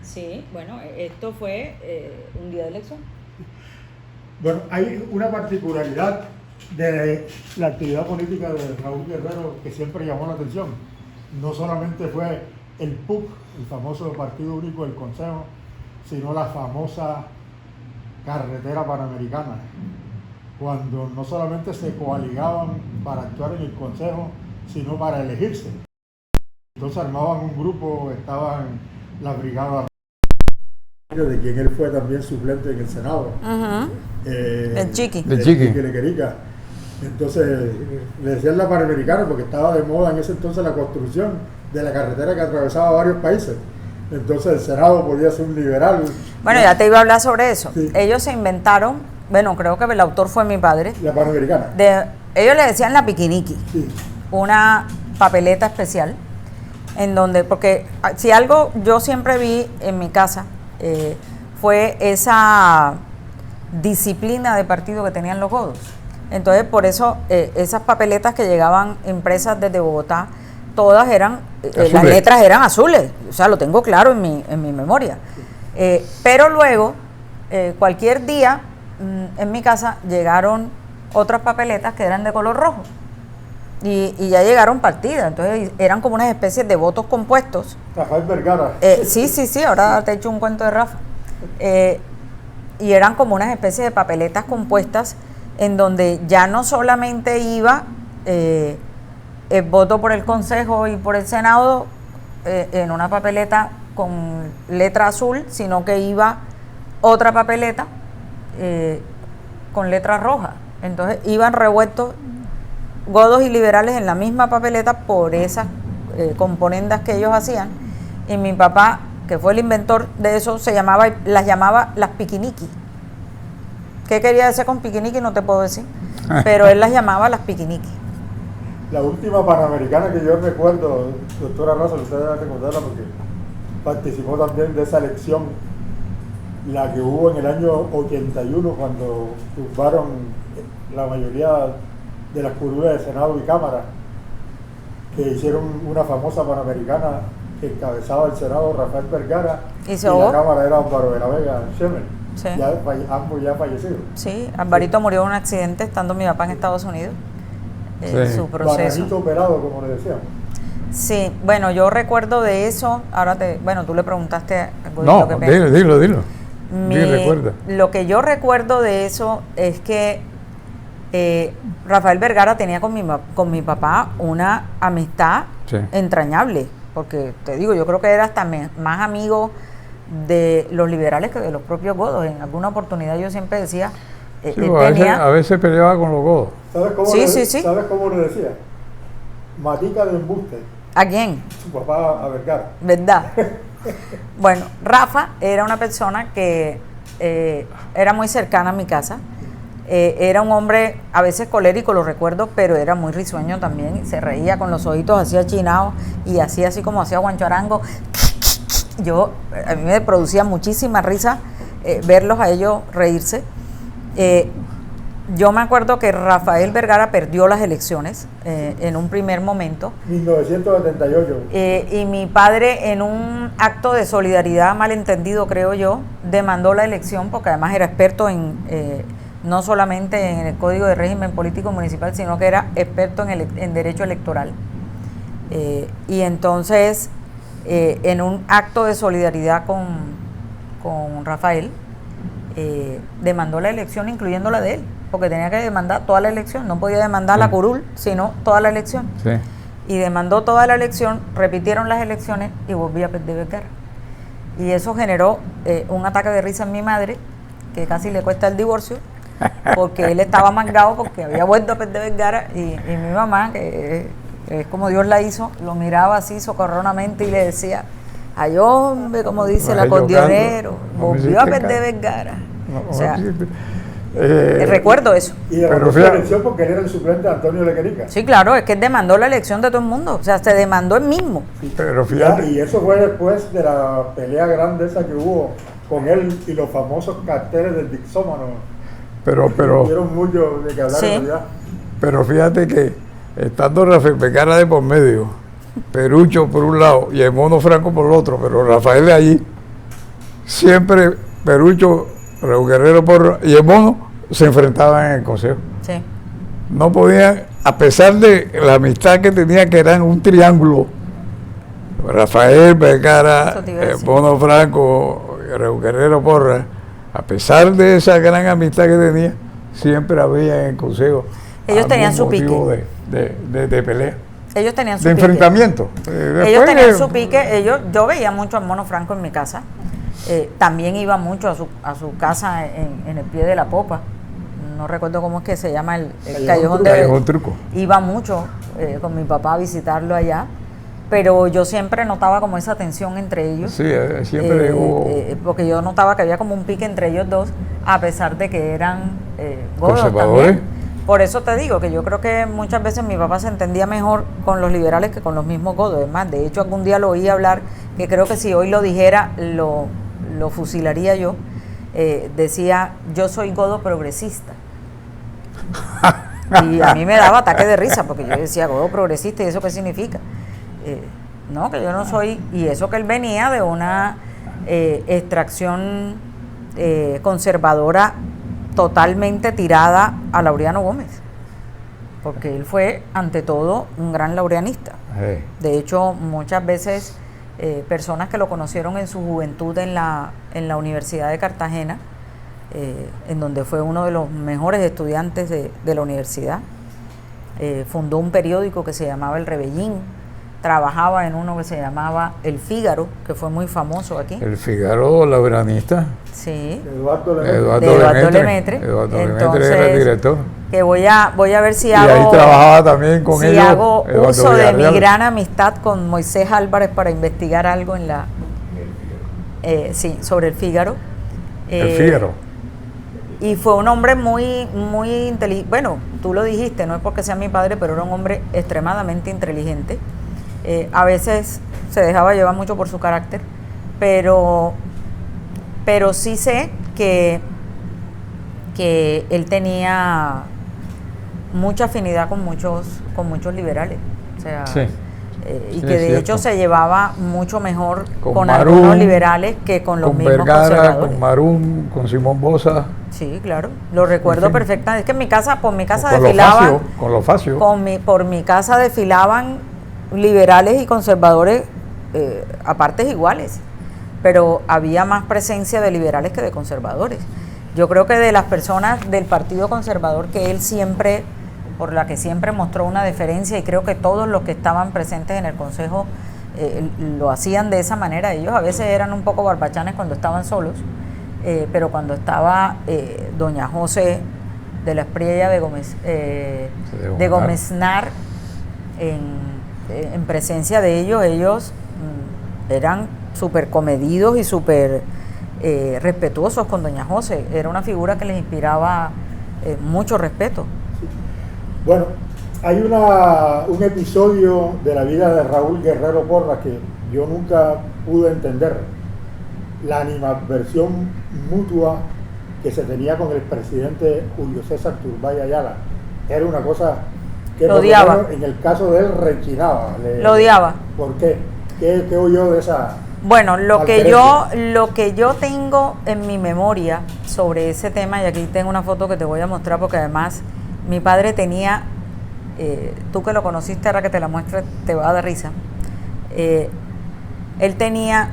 Sí, bueno, esto fue un día de elección. Bueno, hay una particularidad de la actividad política de Raúl Guerrero que siempre llamó la atención. No solamente fue el PUC, el famoso Partido Único del Consejo, sino la famosa carretera panamericana, cuando no solamente se coaligaban para actuar en el Consejo, sino para elegirse. Entonces armaban un grupo, estaban la brigada de quien él fue también suplente en el Senado. El Chiqui. Lequerica. Entonces le decían la Panamericana porque estaba de moda en ese entonces la construcción de la carretera que atravesaba varios países. Entonces el Senado podía ser un liberal. Bueno, ya te iba a hablar sobre eso. Sí. Ellos se inventaron, bueno, creo que el autor fue mi padre. La Panamericana. Ellos le decían la piquiniqui. Sí. Una papeleta especial en donde, porque si algo yo siempre vi en mi casa fue esa disciplina de partido que tenían los godos. Entonces por eso esas papeletas que llegaban impresas desde Bogotá, todas eran, las letras eran azules, o sea, lo tengo claro en mi memoria. Pero luego, cualquier día, en mi casa llegaron otras papeletas que eran de color rojo. y ya llegaron partidas, entonces eran como unas especies de votos compuestos. Rafael Vergara. Sí, ahora te he hecho un cuento de Rafa. Y eran como unas especies de papeletas compuestas en donde ya no solamente iba el voto por el Consejo y por el Senado en una papeleta con letra azul, sino que iba otra papeleta con letra roja. Entonces iban revueltos godos y liberales en la misma papeleta por esas componendas que ellos hacían. Y mi papá, que fue el inventor de eso, las llamaba las piquiniqui. ¿Qué quería decir con piquiniqui? No te puedo decir, pero él las llamaba las piquiniqui. La última Panamericana que yo recuerdo, doctora Rosa, usted debe recordarla porque participó también de esa elección, la que hubo en el año 81 cuando tumbaron la mayoría de las curules de Senado y Cámara, que hicieron una famosa Panamericana que encabezaba el Senado Rafael Vergara y la Cámara era Álvaro de la Vega Schemer, sí. Ambos ya fallecidos. Sí, Alvarito murió en un accidente estando mi papá en Estados Unidos. Sí. Su proceso. Bananito operado, como le decíamos. Sí, bueno, yo recuerdo de eso. Ahora tú le preguntaste. No, dilo. Recuerda. Lo que yo recuerdo de eso es que Rafael Vergara tenía con mi papá una amistad entrañable, porque te digo, yo creo que era hasta más amigo de los liberales que de los propios godos. En alguna oportunidad yo siempre decía, a veces peleaba con los godos. ¿Sabes cómo ¿Sabes cómo le decía? Matica de embuste. ¿A quién? Su papá, a Vergara. ¿Verdad? Bueno, Rafa era una persona que era muy cercana a mi casa. Era un hombre a veces colérico, lo recuerdo, pero era muy risueño también. Se reía con los ojitos así achinados y hacía así como hacía Juancho Arango. A mí me producía muchísima risa verlos a ellos reírse. Yo me acuerdo que Rafael Vergara perdió las elecciones en un primer momento. 1978. Y mi padre, en un acto de solidaridad malentendido, creo yo, demandó la elección porque además era experto no solamente en el Código de Régimen Político Municipal, sino que era experto en derecho electoral. Y entonces, en un acto de solidaridad con Rafael, demandó la elección, incluyendo la de él, porque tenía que demandar toda la elección, no podía demandar la curul, sino toda la elección. Sí. Y demandó toda la elección, repitieron las elecciones y volví a perder Vergara. Y eso generó un ataque de risa en mi madre, que casi le cuesta el divorcio, porque él estaba amargado porque había vuelto a perder Vergara, y mi mamá, que es como Dios la hizo, lo miraba así socorronamente y le decía: ay, hombre, como dice el acordeonero, volvió a perder Vergara. O sea, recuerdo eso. Y demandó la elección porque él era el suplente de Antonio Lequerica. Sí, claro, es que él demandó la elección de todo el mundo. O sea, se demandó él mismo. Sí, pero fíjate. Y eso fue después de la pelea grande esa que hubo con él y los famosos carteles del Dixómano. Pero tuvieron mucho de que hablar en realidad. Pero fíjate que estando Rafael Vergara de por medio, Perucho por un lado y el Mono Franco por el otro, pero Rafael de allí, siempre Perucho, Raúl Guerrero y el Mono se enfrentaban en el consejo. Sí. No podían, a pesar de la amistad que tenían, que eran un triángulo, Rafael Vergara, el Mono Franco, Raúl Guerrero Porras, a pesar de esa gran amistad que tenía, siempre había en el consejo. Ellos tenían su pique. De pelea. Ellos tenían su de pique. Enfrentamiento. Ellos tenían su pique. Yo veía mucho al Mono Franco en mi casa. También iba mucho a su casa en el pie de la Popa. No recuerdo cómo es que se llama el Callejón de Truco. Iba mucho con mi papá a visitarlo allá. Pero yo siempre notaba como esa tensión entre ellos. Sí, siempre hubo... porque yo notaba que había como un pique entre ellos dos, a pesar de que eran godos conservadores. también. Por eso te digo que yo creo que muchas veces mi papá se entendía mejor con los liberales que con los mismos godos. Además, de hecho, algún día lo oí hablar, que creo que si hoy lo dijera, lo fusilaría yo. Decía: yo soy godo progresista. Y a mí me daba ataque de risa, porque yo decía: godo progresista, ¿y eso qué significa? No, que yo no soy, y eso que él venía de una extracción conservadora totalmente tirada a Laureano Gómez, porque él fue, ante todo, un gran laureanista. De hecho, muchas veces personas que lo conocieron en su juventud en la Universidad de Cartagena, en donde fue uno de los mejores estudiantes de la universidad, fundó un periódico que se llamaba El Rebellín, trabajaba en uno que se llamaba El Fígaro, que fue muy famoso aquí. El Fígaro, laureanista. Sí. Eduardo Lemaitre. Eduardo Lemaitre era el director. Que voy a ver si Y hago... ahí trabajaba también con si ellos. hago Eduardo uso de mi Villarreal. gran amistad con Moisés Álvarez para investigar algo en la... sí, sobre El Fígaro. El Fígaro. Y fue un hombre muy inteligente. Bueno, tú lo dijiste, no es porque sea mi padre, pero era un hombre extremadamente inteligente. A veces se dejaba llevar mucho por su carácter, pero sí sé que él tenía mucha afinidad con muchos liberales. O sea, Sí. Y Sí, que es de cierto. hecho se llevaba mucho mejor con Marum, algunos liberales que con los con mismos Vergara, conservadores. con Marum, con Simón Bosa. Sí, claro, lo recuerdo En fin. perfectamente. Es que en mi casa, por mi casa Con los desfilaban, Facio, con los Facio. por mi casa desfilaban liberales y conservadores a partes iguales, pero había más presencia de liberales que de conservadores. Yo creo que de las personas del Partido Conservador que él siempre, por la que siempre mostró una deferencia, y creo que todos los que estaban presentes en el Consejo lo hacían de esa manera. Ellos a veces eran un poco barbachanes cuando estaban solos, pero cuando estaba doña José de la Espriella de Gómeznar en presencia de ellos eran súper comedidos y súper respetuosos con doña José. Era una figura que les inspiraba mucho respeto. Bueno, hay un episodio de la vida de Raúl Guerrero Porras que yo nunca pude entender. La animadversión mutua que se tenía con el presidente Julio César Turbay Ayala. Era una cosa que Lo odiaba. por lo menos en el caso de él rechinaba. Lo odiaba. ¿Por qué? ¿Qué oyó de esa? Bueno, lo que Alferecia. yo tengo en mi memoria sobre ese tema, y aquí tengo una foto que te voy a mostrar porque además mi padre tenía, tú que lo conociste, ahora que te la muestre te va a dar risa, él tenía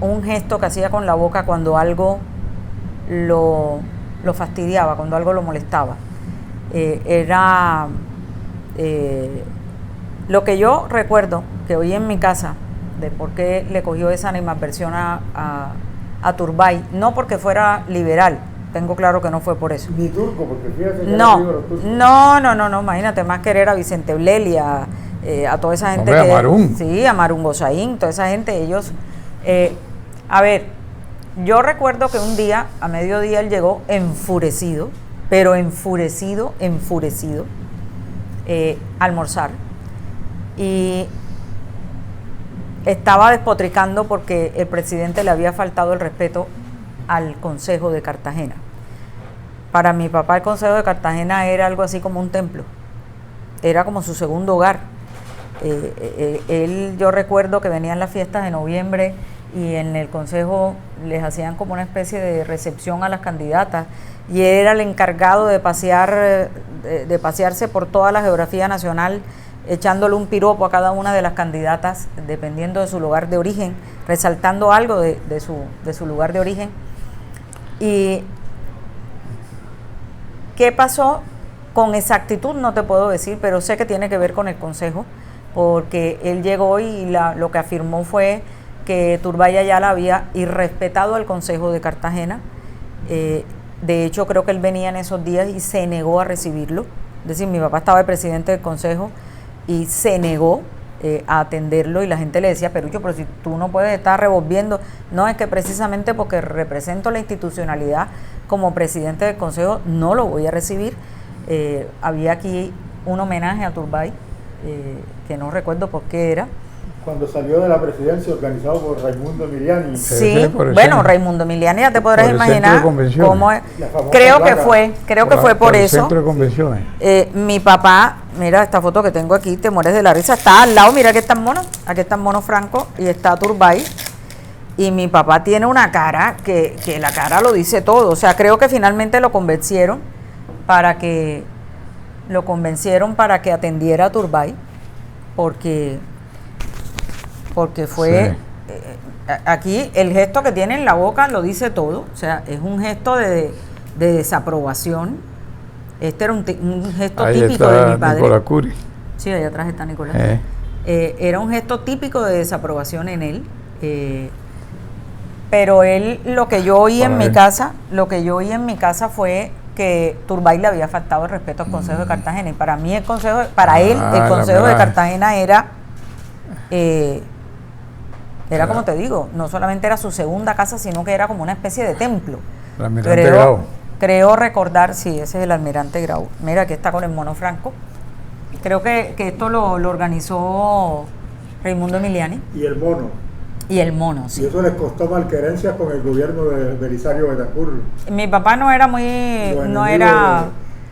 un gesto que hacía con la boca cuando algo lo fastidiaba, cuando algo lo molestaba. Era lo que yo recuerdo que oí en mi casa de por qué le cogió esa animadversión a Turbay, no porque fuera liberal, tengo claro que no fue por eso. Ni turco, porque fíjate que No, era libro turco. no, imagínate, más querer a Vicente Bleli, a toda esa gente. Hombre, a Marún. Sí, a Marún Gozaín, toda esa gente, ellos. A ver, yo recuerdo que un día, a mediodía, él llegó enfurecido, pero enfurecido, a almorzar. Y estaba despotricando porque el presidente le había faltado el respeto al Consejo de Cartagena. Para mi papá el Consejo de Cartagena era algo así como un templo, era como su segundo hogar. Yo recuerdo que venían las fiestas de noviembre y en el Consejo les hacían como una especie de recepción a las candidatas y él era el encargado de pasearse por toda la geografía nacional, echándole un piropo a cada una de las candidatas dependiendo de su lugar de origen, resaltando algo de su lugar de origen. ¿Y qué pasó? Con exactitud no te puedo decir, pero sé que tiene que ver con el Consejo, porque él llegó y lo que afirmó fue que Turbay Ayala había irrespetado al Consejo de Cartagena. De hecho, creo que él venía en esos días y se negó a recibirlo. Es decir, mi papá estaba de presidente del Consejo y se negó a atenderlo, y la gente le decía, Perucho, pero si tú no puedes estar revolviendo. No, es que precisamente porque represento la institucionalidad como presidente del Consejo, no lo voy a recibir. Había aquí un homenaje a Turbay, que no recuerdo por qué era. Cuando salió de la presidencia, organizado por Raimundo Emiliani. Sí, por el bueno, centro. Raimundo Emiliani, ya te podrás Por el imaginar centro de convenciones. cómo es. La famosa Creo que placa. fue por el eso. Centro de convenciones. Mi papá, mira esta foto que tengo aquí, te mueres de la risa, está al lado, mira aquí están mono Franco y está Turbay, y mi papá tiene una cara que la cara lo dice todo. O sea, creo que finalmente lo convencieron para que lo convencieron para que atendiera a Turbay, porque fue... Sí. Aquí el gesto que tiene en la boca lo dice todo, o sea, es un gesto de desaprobación. Este era un gesto Ahí típico está de mi padre. Nicolás Curi. Sí, allá atrás está Nicolás. Era un gesto típico de desaprobación en él. Pero él, lo que yo oí en mi casa fue que Turbay le había faltado el respeto al Consejo de Cartagena. Y para mí el Consejo de Cartagena era como te digo, no solamente era su segunda casa, sino que era como una especie de templo. El almirante Grau. Creo recordar, sí, ese es el almirante Grau. Mira, aquí está con el mono Franco. Creo que esto lo organizó Raimundo Emiliani. Y el mono. Y el mono, sí. Y eso les costó malquerencias con el gobierno de Belisario Betancur. Mi papá no era muy... De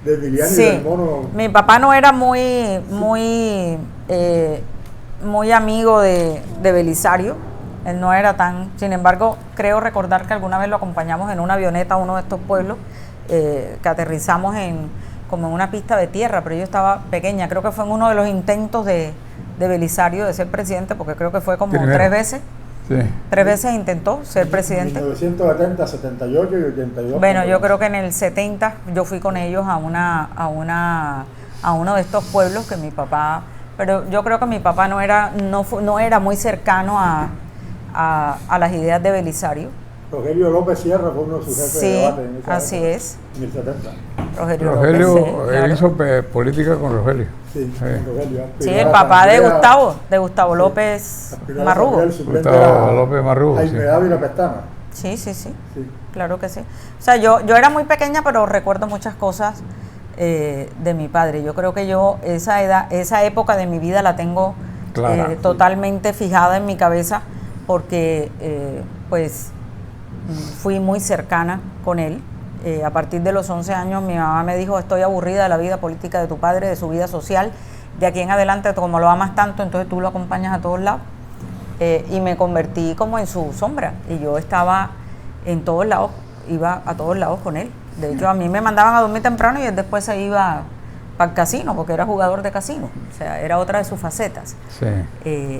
Emiliani, sí, y del mono. mi papá no era muy amigo de Belisario. Él no era tan... Sin embargo, creo recordar que alguna vez lo acompañamos en una avioneta a uno de estos pueblos, que aterrizamos como en una pista de tierra, pero yo estaba pequeña. Creo que fue en uno de los intentos de Belisario de ser presidente, porque creo que fue como Primero. 3 veces. Sí. 3 veces intentó ser presidente. 1970, 78 y 82. Bueno, yo creo que en el 70 yo fui con ellos a uno de estos pueblos que mi papá... Pero yo creo que mi papá no era muy cercano a las ideas de Belisario. Rogelio López Sierra fue uno de sus jefes de debate en esa así época, es. en el 70. Rogelio López, Él claro. hizo política con Rogelio. Sí, Sí. Rogelio. Sí, el papá de Gustavo López Marrugo. Gustavo López Marrugo, sí. Jaime Ávila Pestana. Sí, Sí. claro que sí. O sea, yo era muy pequeña, pero recuerdo muchas cosas de mi padre. Yo creo que esa época de mi vida la tengo Clara. totalmente fijada en mi cabeza, porque pues fui muy cercana con él. A partir de los 11 años mi mamá me dijo: estoy aburrida de la vida política de tu padre, de su vida social, de aquí en adelante, como lo amas tanto, entonces tú lo acompañas a todos lados. Y me convertí como en su sombra, y yo estaba en todos lados, iba a todos lados con él. De hecho, a mí me mandaban a dormir temprano y él después se iba para el casino, porque era jugador de casino, o sea, era otra de sus facetas. Sí.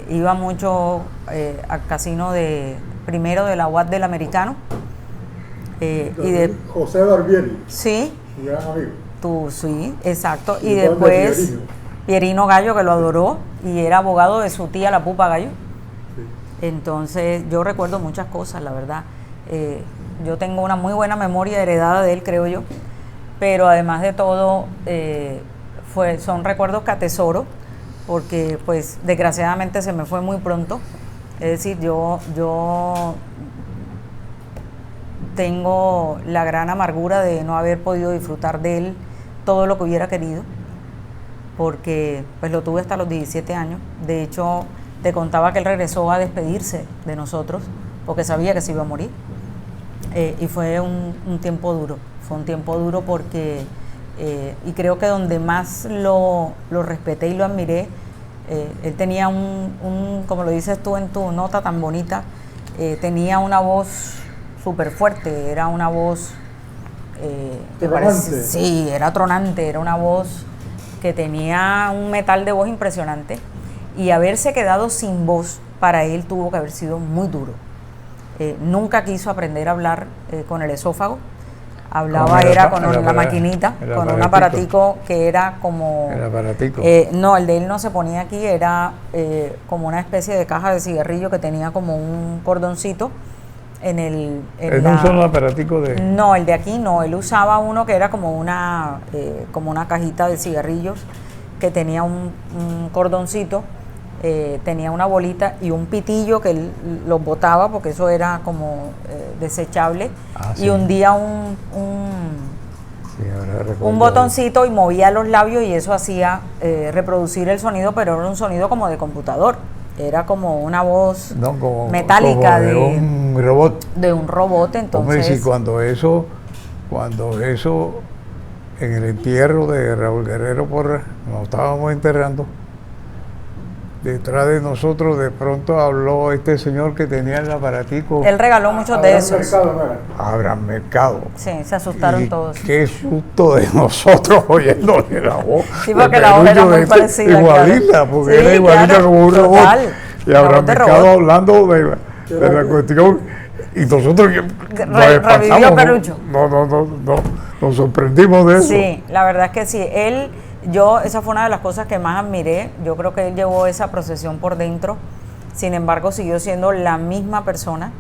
Iba mucho al casino primero de la UAT del Americano. José Barbieri, Sí, su gran amigo. sí, exacto. Y Conde después Pierino. Pierino Gallo, que lo adoró, y era abogado de su tía, la Pupa Gallo. Sí. Entonces, yo recuerdo muchas cosas, la verdad. Yo tengo una muy buena memoria heredada de él, creo yo. Pero además de todo, son recuerdos que atesoro, porque pues desgraciadamente se me fue muy pronto. Es decir, yo tengo la gran amargura de no haber podido disfrutar de él todo lo que hubiera querido, porque pues lo tuve hasta los 17 años. De hecho, te contaba que él regresó a despedirse de nosotros porque sabía que se iba a morir. Y fue un tiempo duro, porque, y creo que donde más lo respeté y lo admiré, él tenía como lo dices tú en tu nota tan bonita, tenía una voz súper fuerte, era una voz que Tronante. sí, era tronante, era una voz que tenía un metal de voz impresionante, y haberse quedado sin voz para él tuvo que haber sido muy duro. Nunca quiso aprender a hablar con el esófago, hablaba con la maquinita, con un aparatico que era como... El aparatico. No, el de él no se ponía aquí, era como una especie de caja de cigarrillo que tenía como un cordoncito en un solo aparatico de... No, el de aquí no, él usaba uno que era como una cajita de cigarrillos que tenía un cordoncito, tenía una bolita y un pitillo que él los botaba porque eso era como desechable, Sí. y hundía Sí, ahora recuerdo. un botoncito y movía los labios, y eso hacía reproducir el sonido, pero era un sonido como de computador, era como una voz metálica como de un robot. de un robot. Hombre, Entonces, sí, cuando eso en el entierro de Raúl Guerrero Porras, nos estábamos enterrando, detrás de nosotros de pronto habló este señor que tenía el aparatico, Él regaló muchos de esos. Mercado, ¿no era? Abraham Mercado. Sí, se asustaron Y todos. qué susto de nosotros oyéndole la voz. Sí, porque de la voz era Perullo, muy parecida, igualita, claro. porque Sí, era igualita claro, como un robot. total. Y La Abraham voz de Mercado robot. hablando de la cuestión. Y nosotros nos espantamos, ¿no? Perullo. Nos sorprendimos de eso. Sí, la verdad es que sí. Esa fue una de las cosas que más admiré. Yo creo que él llevó esa procesión por dentro. Sin embargo, siguió siendo la misma persona.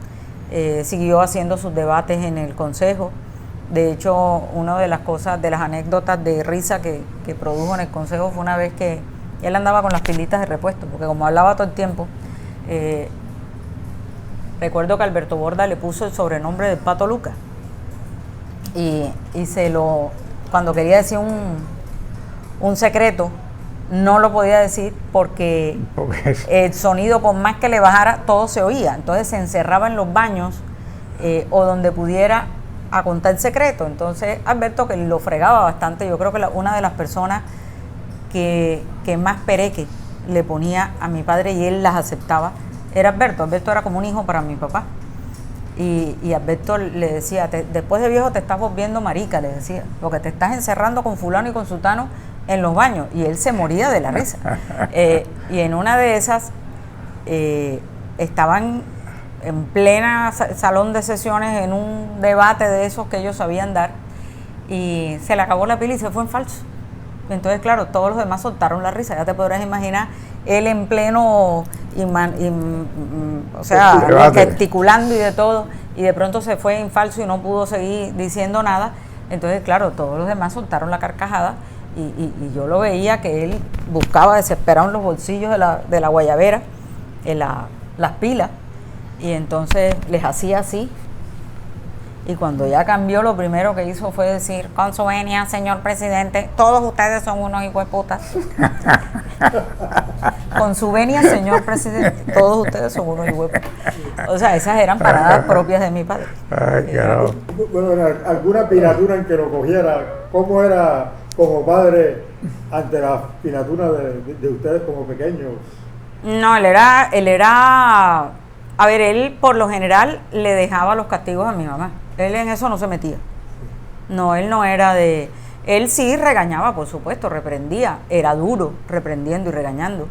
Siguió haciendo sus debates en el consejo. De hecho, una de las cosas, de las anécdotas de risa que produjo en el consejo fue una vez que él andaba con las pilitas de repuesto, porque como hablaba todo el tiempo, recuerdo que Alberto Borda le puso el sobrenombre de Pato Luca. Y cuando quería decir un secreto, no lo podía decir porque el sonido, por más que le bajara, todo se oía. Entonces se encerraba en los baños o donde pudiera a contar el secreto. Entonces Alberto, que lo fregaba bastante, yo creo que una de las personas que más pereque le ponía a mi padre y él las aceptaba era Alberto. Alberto era como un hijo para mi papá. Y Alberto le decía, después de viejo te estás volviendo marica, le decía, porque te estás encerrando con fulano y con sultano en los baños. Y él se moría de la risa. Y en una de esas estaban en plena salón de sesiones en un debate de esos que ellos sabían dar, y se le acabó la pila y se fue en falso. Entonces, claro, todos los demás soltaron la risa. Ya te podrás imaginar él en pleno, o sea, gesticulando y de todo, y de pronto se fue en falso y no pudo seguir diciendo nada. Entonces, claro, todos los demás soltaron la carcajada, y yo lo veía que él buscaba desesperado en los bolsillos de la guayabera las pilas, y entonces les hacía así. Y cuando ya cambió, lo primero que hizo fue decir, con su venia, señor presidente, todos ustedes son unos hijueputas. Con su venia, señor presidente, todos ustedes son unos hijueputas. O sea, esas eran paradas propias de mi padre. Ay, carajo. Bueno, alguna pinatura en que lo cogiera, ¿cómo era como padre ante la pinatura de ustedes como pequeños? No, él era, a ver, él por lo general le dejaba los castigos a mi mamá. Él en eso no se metía. No, él no era de... Él sí regañaba, por supuesto, reprendía. Era duro, reprendiendo y regañando.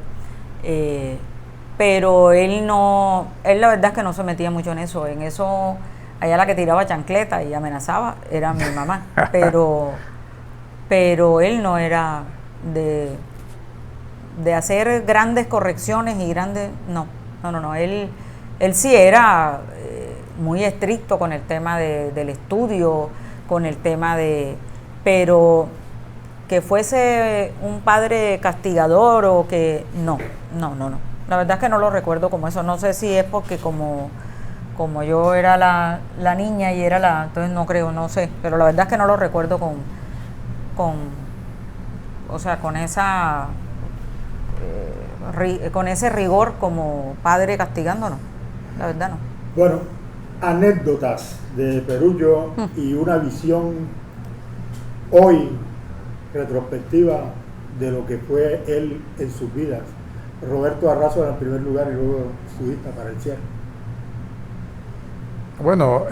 Pero él no... Él la verdad es que no se metía mucho en eso. En eso, allá la que tiraba chancleta y amenazaba era mi mamá. Pero él no era de hacer grandes correcciones y grandes... No. Él sí era... muy estricto con el tema del estudio, con el tema pero que fuese un padre castigador o que no. La verdad es que no lo recuerdo como eso. No sé si es porque como yo era la niña y era entonces no creo, no sé, pero la verdad es que no lo recuerdo con ese rigor como padre castigándonos. La verdad no. Bueno, anécdotas de Perullo y una visión hoy retrospectiva de lo que fue él en sus vidas. Roberto Arrazo en el primer lugar y luego su hija para el cierre. Bueno,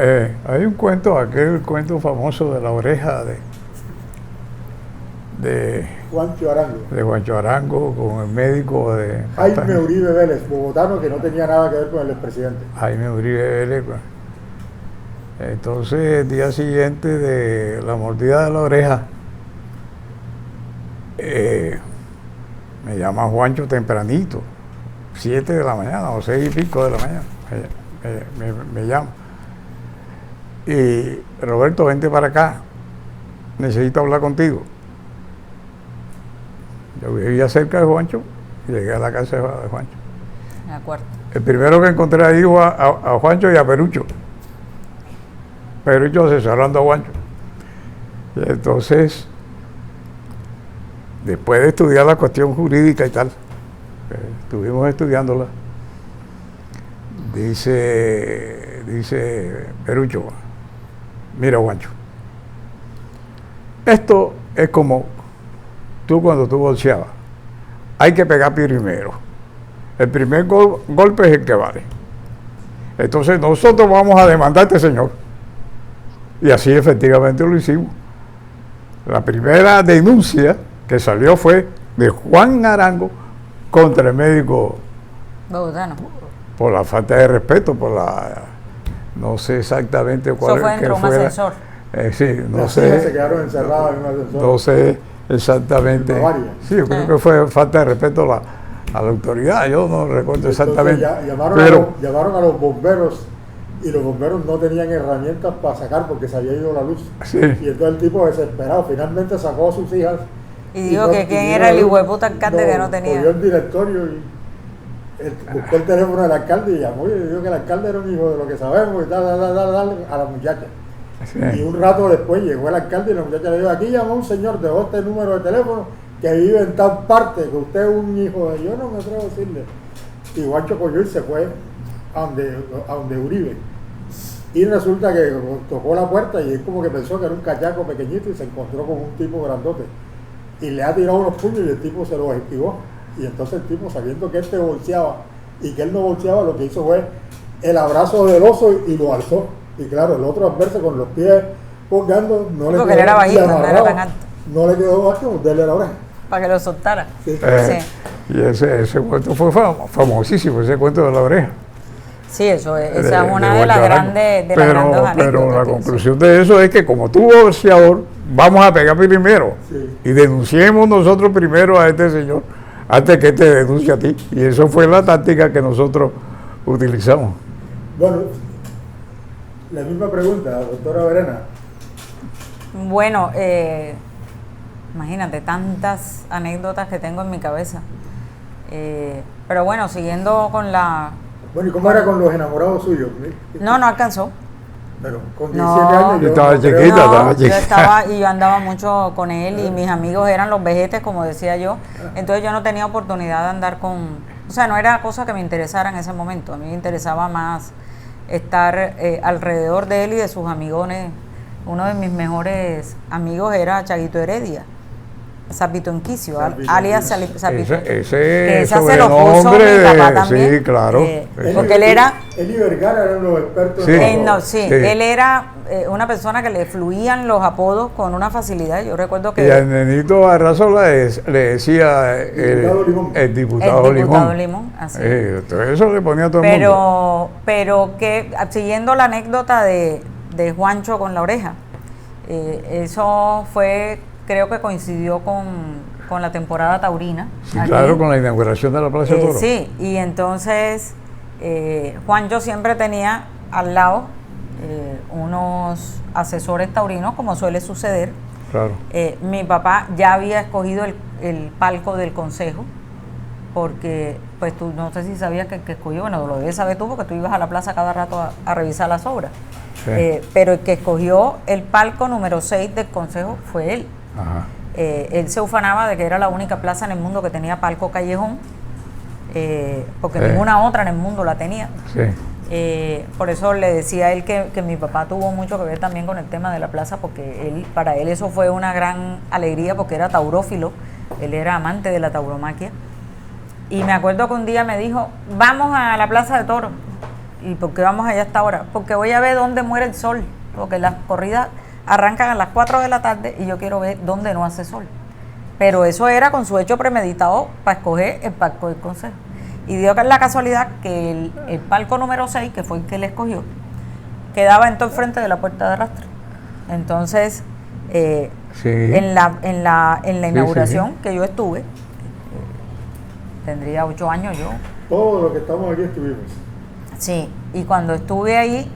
hay un cuento, aquel cuento famoso de la oreja de Juancho Arango. De Juancho Arango con el médico de Jaime Uribe Vélez, bogotano, que no tenía nada que ver con el expresidente. Jaime Uribe Vélez. Entonces, el día siguiente de la mordida de la oreja, me llama Juancho tempranito, 7 de la mañana o 6 y pico de la mañana, me llama. Y Roberto, vente para acá, necesito hablar contigo. Yo vivía cerca de Juancho, llegué a la casa de Juancho. Me acuerdo. El primero que encontré ahí fue a Juancho y a Perucho. Perucho asesorando a Juancho. Y entonces, después de estudiar la cuestión jurídica y tal, estuvimos estudiándola, dice Perucho, mira Juancho, esto es como tú cuando tú bolseabas, hay que pegar primero, el primer golpe es el que vale. Entonces nosotros vamos a demandar a este señor. Y así efectivamente lo hicimos. La primera denuncia que salió fue de Juan Arango contra el médico Bogotano. por la falta de respeto, por la... No sé exactamente cuál Eso fue dentro de un ascensor. Sí, no Las hijas se sé. quedaron encerradas en un ascensor. No sé exactamente. En Bavaria. Sí, yo creo que fue falta de respeto a la autoridad. Yo no recuerdo Entonces, exactamente. llamaron a los bomberos y los bomberos no tenían herramientas para sacar porque se había ido la luz. Sí. Y entonces el tipo desesperado finalmente sacó a sus hijas. Y dijo que quién era el hijueputa alcalde que no tenía. Cogió el directorio y buscó el teléfono del alcalde y llamó y dijo que el alcalde era un hijo de lo que sabemos y tal, a la muchacha. Sí. Y un rato después llegó el alcalde y la muchacha le dijo, aquí llamó un señor, dejó este número de teléfono que vive en tal parte, que usted es un hijo de... Yo no me atrevo a decirle. Y Juancho cogió y se fue a donde Uribe. Y resulta que tocó la puerta y él como que pensó que era un cachaco pequeñito y se encontró con un tipo grandote. Y le ha tirado unos puños y el tipo se los esquivó. Y entonces el tipo, sabiendo que él te bolseaba y que él no bolseaba, lo que hizo fue el abrazo del oso y lo alzó. Y claro, el otro al verse con los pies colgando, no le Porque quedó, él era bajito, no amarrado, era tan alto. no le quedó más que morderle la oreja. Para que lo soltara. Sí. Sí. Y ese cuento fue famosísimo, ese cuento de la oreja. Sí, esa es una de las Juancho Arango. grandes Pero anécdotas. la que conclusión de eso es que como tú boxeador, vamos a pegar primero. Sí. Y denunciemos nosotros primero a este señor antes que te denuncie a ti. Y eso fue la táctica que nosotros utilizamos. Bueno, la misma pregunta, doctora Verena. Bueno, imagínate, tantas anécdotas que tengo en mi cabeza. Pero bueno, siguiendo con la... Bueno, ¿y cómo era con los enamorados suyos? No alcanzó. Pero con 17 No. años Yo estaba no creo- chiquita, No, estaba yo chiquita. estaba y yo andaba mucho con él y mis amigos eran los vejetes, como decía yo. Entonces yo no tenía oportunidad de andar con... O sea, no era cosa que me interesara en ese momento. A mí me interesaba más estar alrededor de él y de sus amigones. Uno de mis mejores amigos era Chaguito Heredia, Sapito Enquicio, Sapito alias Enquicio. Sapito. Ese Que esa se lo puso sobrenombre mi papá de- también. sí, claro. Porque él era... Él y Vergara eran los expertos Sí. en No, los sí, Sí. él era una persona que le fluían los apodos con una facilidad. Yo recuerdo que Y al nenito Arrazola le decía Diputado Limón. el diputado el diputado Limón. Limón, así. Entonces eso le ponía a todo el mundo. Pero que, siguiendo la anécdota de Juancho con la oreja, eso fue, creo que coincidió con la temporada taurina. Sí, aquí. claro, con la inauguración de la Plaza de Toro. Sí, y entonces Juancho siempre tenía al lado unos asesores taurinos, como suele suceder. Claro. Mi papá ya había escogido el palco del consejo, porque pues tú no sé si sabías que el que escogió, bueno, lo debes saber tú porque tú ibas a la plaza cada rato a revisar las obras, Sí. pero el que escogió el palco número 6 del consejo fue él. Ajá. Él se ufanaba de que era la única plaza en el mundo que tenía palco callejón, porque ninguna otra en el mundo la tenía. Sí. Por eso le decía a él que mi papá tuvo mucho que ver también con el tema de la plaza, porque para él eso fue una gran alegría, porque era taurófilo, él era amante de la tauromaquia. Y me acuerdo que un día me dijo, vamos a la Plaza de Toros. ¿Y por qué vamos allá hasta ahora? Porque voy a ver dónde muere el sol, porque las corridas arrancan a las 4 de la tarde y yo quiero ver dónde no hace sol. Pero eso era con su hecho premeditado para escoger el palco del consejo. Y dio que es la casualidad que el palco número 6, que fue el que él escogió, quedaba en todo el frente de la puerta de arrastre. Entonces, Sí. en la inauguración sí. que yo estuve, tendría 8 años yo. Todos los que estamos aquí estuvimos. Sí, y cuando estuve ahí,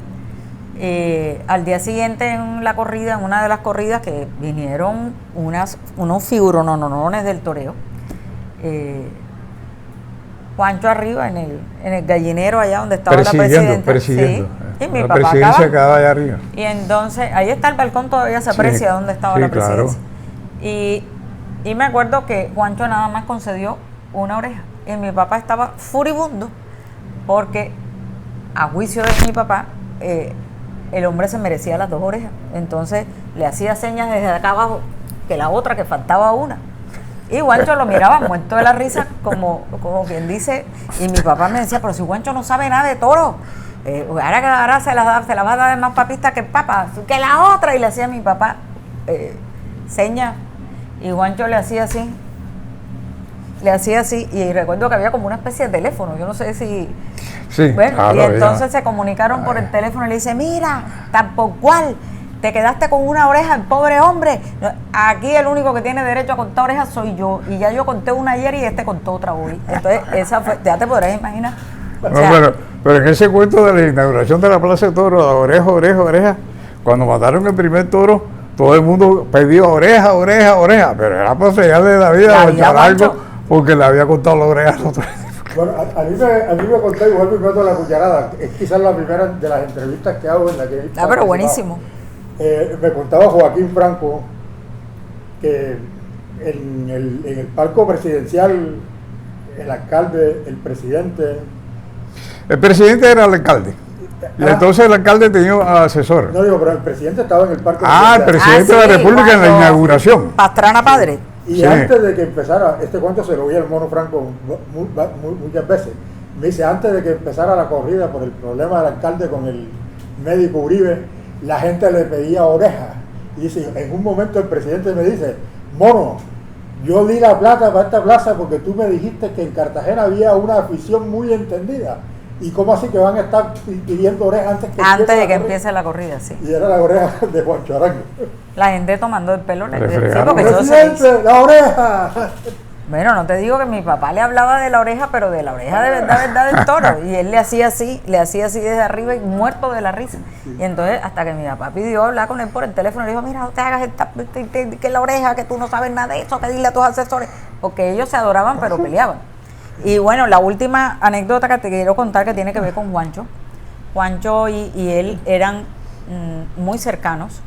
al día siguiente en la corrida, en una de las corridas, que vinieron unos figurononones del toreo, Juancho arriba en el gallinero allá donde estaba la presidenta. Presidiendo. Sí, y mi La papá presidencia acá quedaba allá arriba. y entonces, ahí está el balcón, todavía se Sí, aprecia donde estaba sí, la claro. presidencia. Y me acuerdo que Juancho nada más concedió una oreja. Y mi papá estaba furibundo porque, a juicio de mi papá, el hombre se merecía las 2 orejas. Entonces le hacía señas desde acá abajo que la otra, que faltaba una. Y Juancho lo miraba muerto de la risa, como quien dice, y mi papá me decía, pero si Juancho no sabe nada de toro, ahora se la va a dar más papista que el papá, que la otra, y le hacía a mi papá señas, y Juancho le hacía así, y recuerdo que había como una especie de teléfono, yo no sé si... Sí, bueno, claro, y entonces se comunicaron por el teléfono y le dice, mira, tan por cual, te quedaste con una oreja, el pobre hombre. Aquí el único que tiene derecho a contar orejas soy yo. Y ya yo conté una ayer y este contó otra hoy. Entonces, esa fue, ya te podrás imaginar. O sea, pero en ese cuento de la inauguración de la Plaza de Toros, oreja, oreja, oreja, cuando mataron el primer toro, todo el mundo pedía oreja, oreja, oreja. Pero era por señal de la vida de algo, porque le había contado la oreja a otro. Bueno, a mí me conté, igual me meto la cucharada. Es quizás la primera de las entrevistas que hago en la que... pero buenísimo. Me contaba Joaquín Franco que en el palco presidencial el alcalde, el presidente... El presidente era el alcalde. Y entonces el alcalde tenía asesor. No digo, pero el presidente estaba en el palco el presidente de la República en la inauguración. Pastrana padre. Y antes de que empezara, este cuento se lo oí al Mono Franco muchas veces. Me dice, antes de que empezara la corrida por el problema del alcalde con el médico Uribe, la gente le pedía orejas. Y dice, en un momento el presidente me dice, Mono, yo di la plata para esta plaza porque tú me dijiste que en Cartagena había una afición muy entendida. ¿Y cómo así que van a estar pidiendo orejas antes de que empiece la corrida? Sí. Y era la oreja de Juancho Arango. La gente tomando el pelo. ¡Presidente, la oreja! Bueno, no te digo que mi papá le hablaba de la oreja, pero de la oreja de verdad del toro. Y él le hacía así desde arriba y muerto de la risa. Y entonces, hasta que mi papá pidió hablar con él por el teléfono, le dijo, mira, no te hagas que la oreja, que tú no sabes nada de eso, que dile a tus asesores. Porque ellos se adoraban, pero peleaban. Y bueno, la última anécdota que te quiero contar que tiene que ver con Juancho. Juancho y él eran muy cercanos,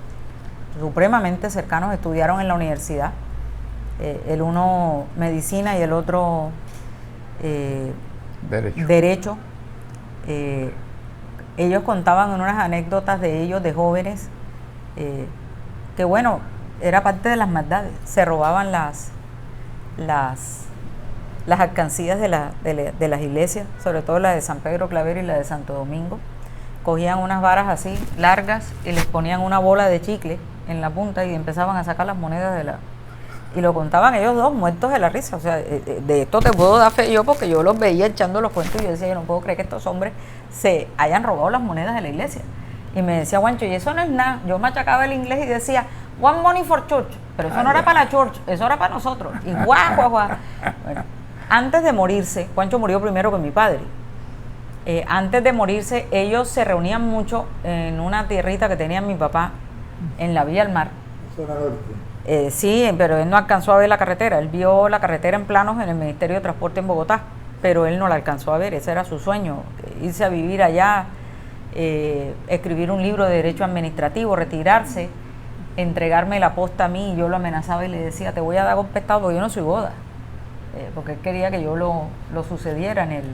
supremamente cercanos, estudiaron en la universidad. El uno medicina y el otro derecho. Ellos contaban en unas anécdotas de ellos, de jóvenes, que bueno, era parte de las maldades. Se robaban las alcancías de las iglesias, sobre todo la de San Pedro Claver y la de Santo Domingo. Cogían unas varas así largas y les ponían una bola de chicle en la punta y empezaban a sacar las monedas y lo contaban ellos dos muertos de la risa. O sea, de esto te puedo dar fe yo, porque yo los veía echando los cuentos y yo decía, yo no puedo creer que estos hombres se hayan robado las monedas de la iglesia. Y me decía Juancho, y eso no es nada. Yo machacaba el inglés y decía, one money for church, pero eso no era para la church, eso era para nosotros. Y guau. Bueno, antes de morirse, Juancho murió primero que mi padre. Antes de morirse, ellos se reunían mucho en una tierrita que tenía mi papá en la Vía del Mar. Sí, pero él no alcanzó a ver la carretera. Él vio la carretera en planos en el Ministerio de Transporte en Bogotá, pero él no la alcanzó a ver. Ese era su sueño, irse a vivir allá, escribir un libro de derecho administrativo, retirarse, entregarme la posta a mí. Y yo lo amenazaba y le decía, te voy a dar golpe de estado porque yo no soy boda. Porque él quería que yo lo sucediera en el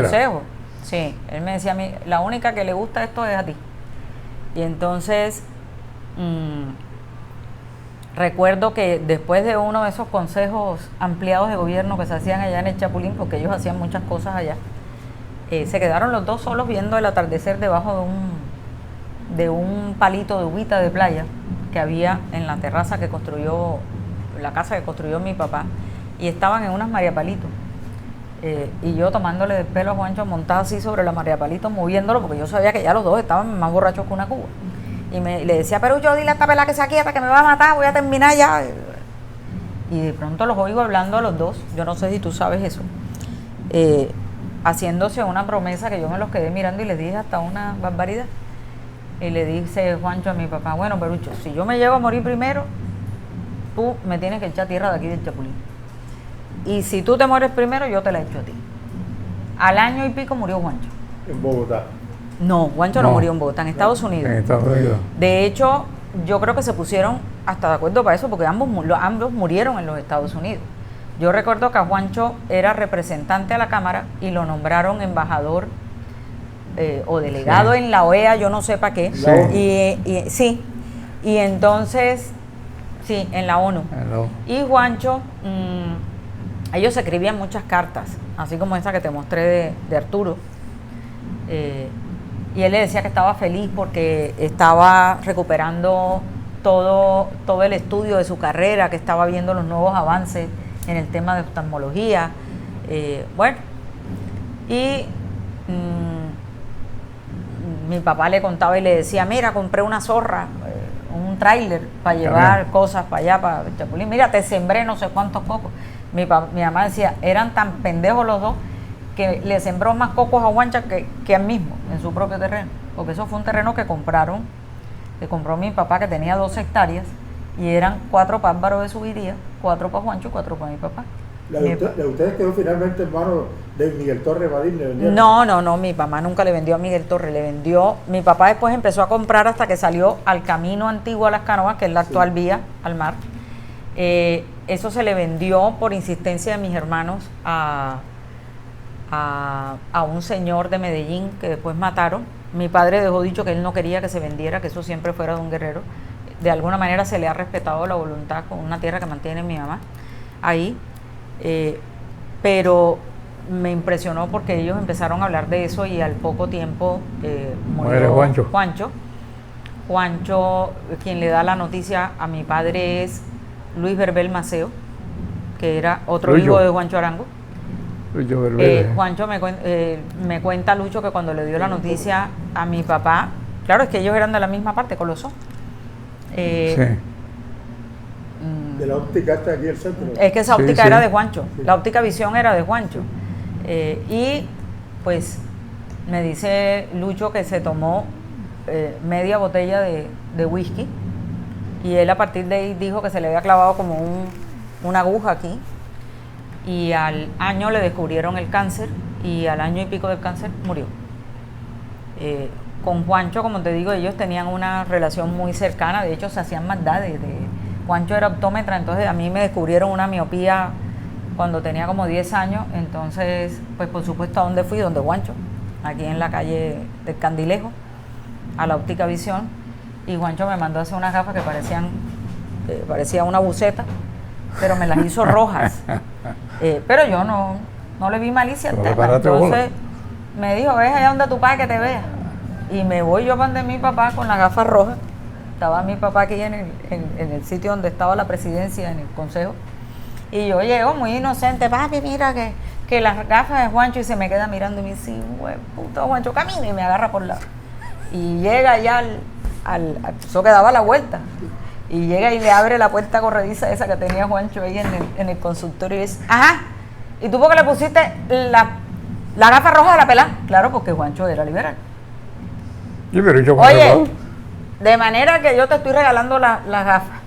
consejo. Sí, él me decía a mí, la única que le gusta esto es a ti. Y entonces recuerdo que después de uno de esos consejos ampliados de gobierno que se hacían allá en el Chapulín, porque ellos hacían muchas cosas allá, se quedaron los dos solos viendo el atardecer debajo de un palito de uvita de playa que había en la terraza que construyó, la casa que construyó mi papá, y estaban en unas María Palito. Y yo tomándole del pelo a Juancho, montado así sobre la María Palito, moviéndolo, porque yo sabía que ya los dos estaban más borrachos que una cuba. Y le decía, pero yo dile a esta pelada que se aquieta, que me va a matar, voy a terminar ya. Y de pronto los oigo hablando a los dos, yo no sé si tú sabes eso, haciéndose una promesa que yo me los quedé mirando y les dije hasta una barbaridad. Y le dice Juancho a mi papá, bueno, Perucho, si yo me llego a morir primero, tú me tienes que echar tierra de aquí del Chapulín. Y si tú te mueres primero, yo te la echo a ti. Al año y pico murió Juancho. En Bogotá. No, Juancho no murió en Bogotá, en Estados Unidos. En Estados Unidos. De hecho, yo creo que se pusieron hasta de acuerdo para eso, porque ambos murieron en los Estados Unidos. Yo recuerdo que a Juancho era representante a la Cámara y lo nombraron embajador o delegado en la OEA, yo no sé para qué. Sí. Y entonces Sí, en la ONU. Hello. Y Juancho, ellos escribían muchas cartas, así como esa que te mostré de Arturo. Y él le decía que estaba feliz porque estaba recuperando todo el estudio de su carrera, que estaba viendo los nuevos avances en el tema de oftalmología. Bueno, y mi papá le contaba y le decía, mira, compré una zorra, un tráiler para llevar cosas para allá, para Chapulín. Mira, te sembré no sé cuántos cocos. Mi mamá decía, eran tan pendejos los dos que le sembró más cocos a Juancho que a él mismo, en su propio terreno. Porque eso fue un terreno que compró mi papá, que tenía 2 hectáreas, y eran 4 para Álvaro de Subiría, 4 para Juancho, 4 para mi papá. ¿La de ustedes quedó finalmente en manos de Miguel Torres Vadín? ¿Le vendieron? No, mi mamá nunca le vendió a Miguel Torres, le vendió, mi papá después empezó a comprar hasta que salió al camino antiguo a Las Canoas, que es la actual vía al mar. Eso se le vendió por insistencia de mis hermanos a un señor de Medellín que después mataron. Mi padre dejó dicho que él no quería que se vendiera, que eso siempre fuera de un guerrero. De alguna manera se le ha respetado la voluntad con una tierra que mantiene mi mamá ahí. Pero me impresionó porque ellos empezaron a hablar de eso y al poco tiempo murió Juancho. Juancho, quien le da la noticia a mi padre es Luis Verbel Maceo, que era otro hijo de Juancho Arango. Juancho me cuenta Lucho que cuando le dio la noticia a mi papá, claro, es que ellos eran de la misma parte, Colosó. Sí. De la óptica hasta aquí el centro. Es que esa óptica era de Juancho, Sí. la óptica Visión era de Juancho. Y pues me dice Lucho que se tomó media botella de whisky y él a partir de ahí dijo que se le había clavado como una aguja aquí, y al año le descubrieron el cáncer y al año y pico del cáncer murió. Con Juancho, como te digo, ellos tenían una relación muy cercana, de hecho se hacían maldades. Juancho era optómetra, entonces a mí me descubrieron una miopía cuando tenía como 10 años, entonces pues por supuesto ¿a dónde fui? Donde Juancho, aquí en la calle del Candilejo, a la óptica Visión, y Juancho me mandó a hacer unas gafas que parecía una buceta, pero me las hizo rojas. Pero yo no le vi malicia al tema, entonces me dijo, ves allá donde tu padre que te vea, y me voy yo donde mi papá con las gafas rojas. Estaba mi papá aquí en el sitio donde estaba la presidencia, en el consejo, y yo llego muy inocente, papi, mira que las gafas de Juancho, y se me queda mirando y me dice, güey, puto Juancho, camina, y me agarra por la... Y llega ya eso que daba la vuelta, y llega y le abre la puerta corrediza esa que tenía Juancho ahí en el consultorio, y dice, ajá, ¿y tú por qué le pusiste la gafa roja a la pelada? Claro, porque Juancho era liberal. Sí, pero yo Oye, de manera que yo te estoy regalando las gafas,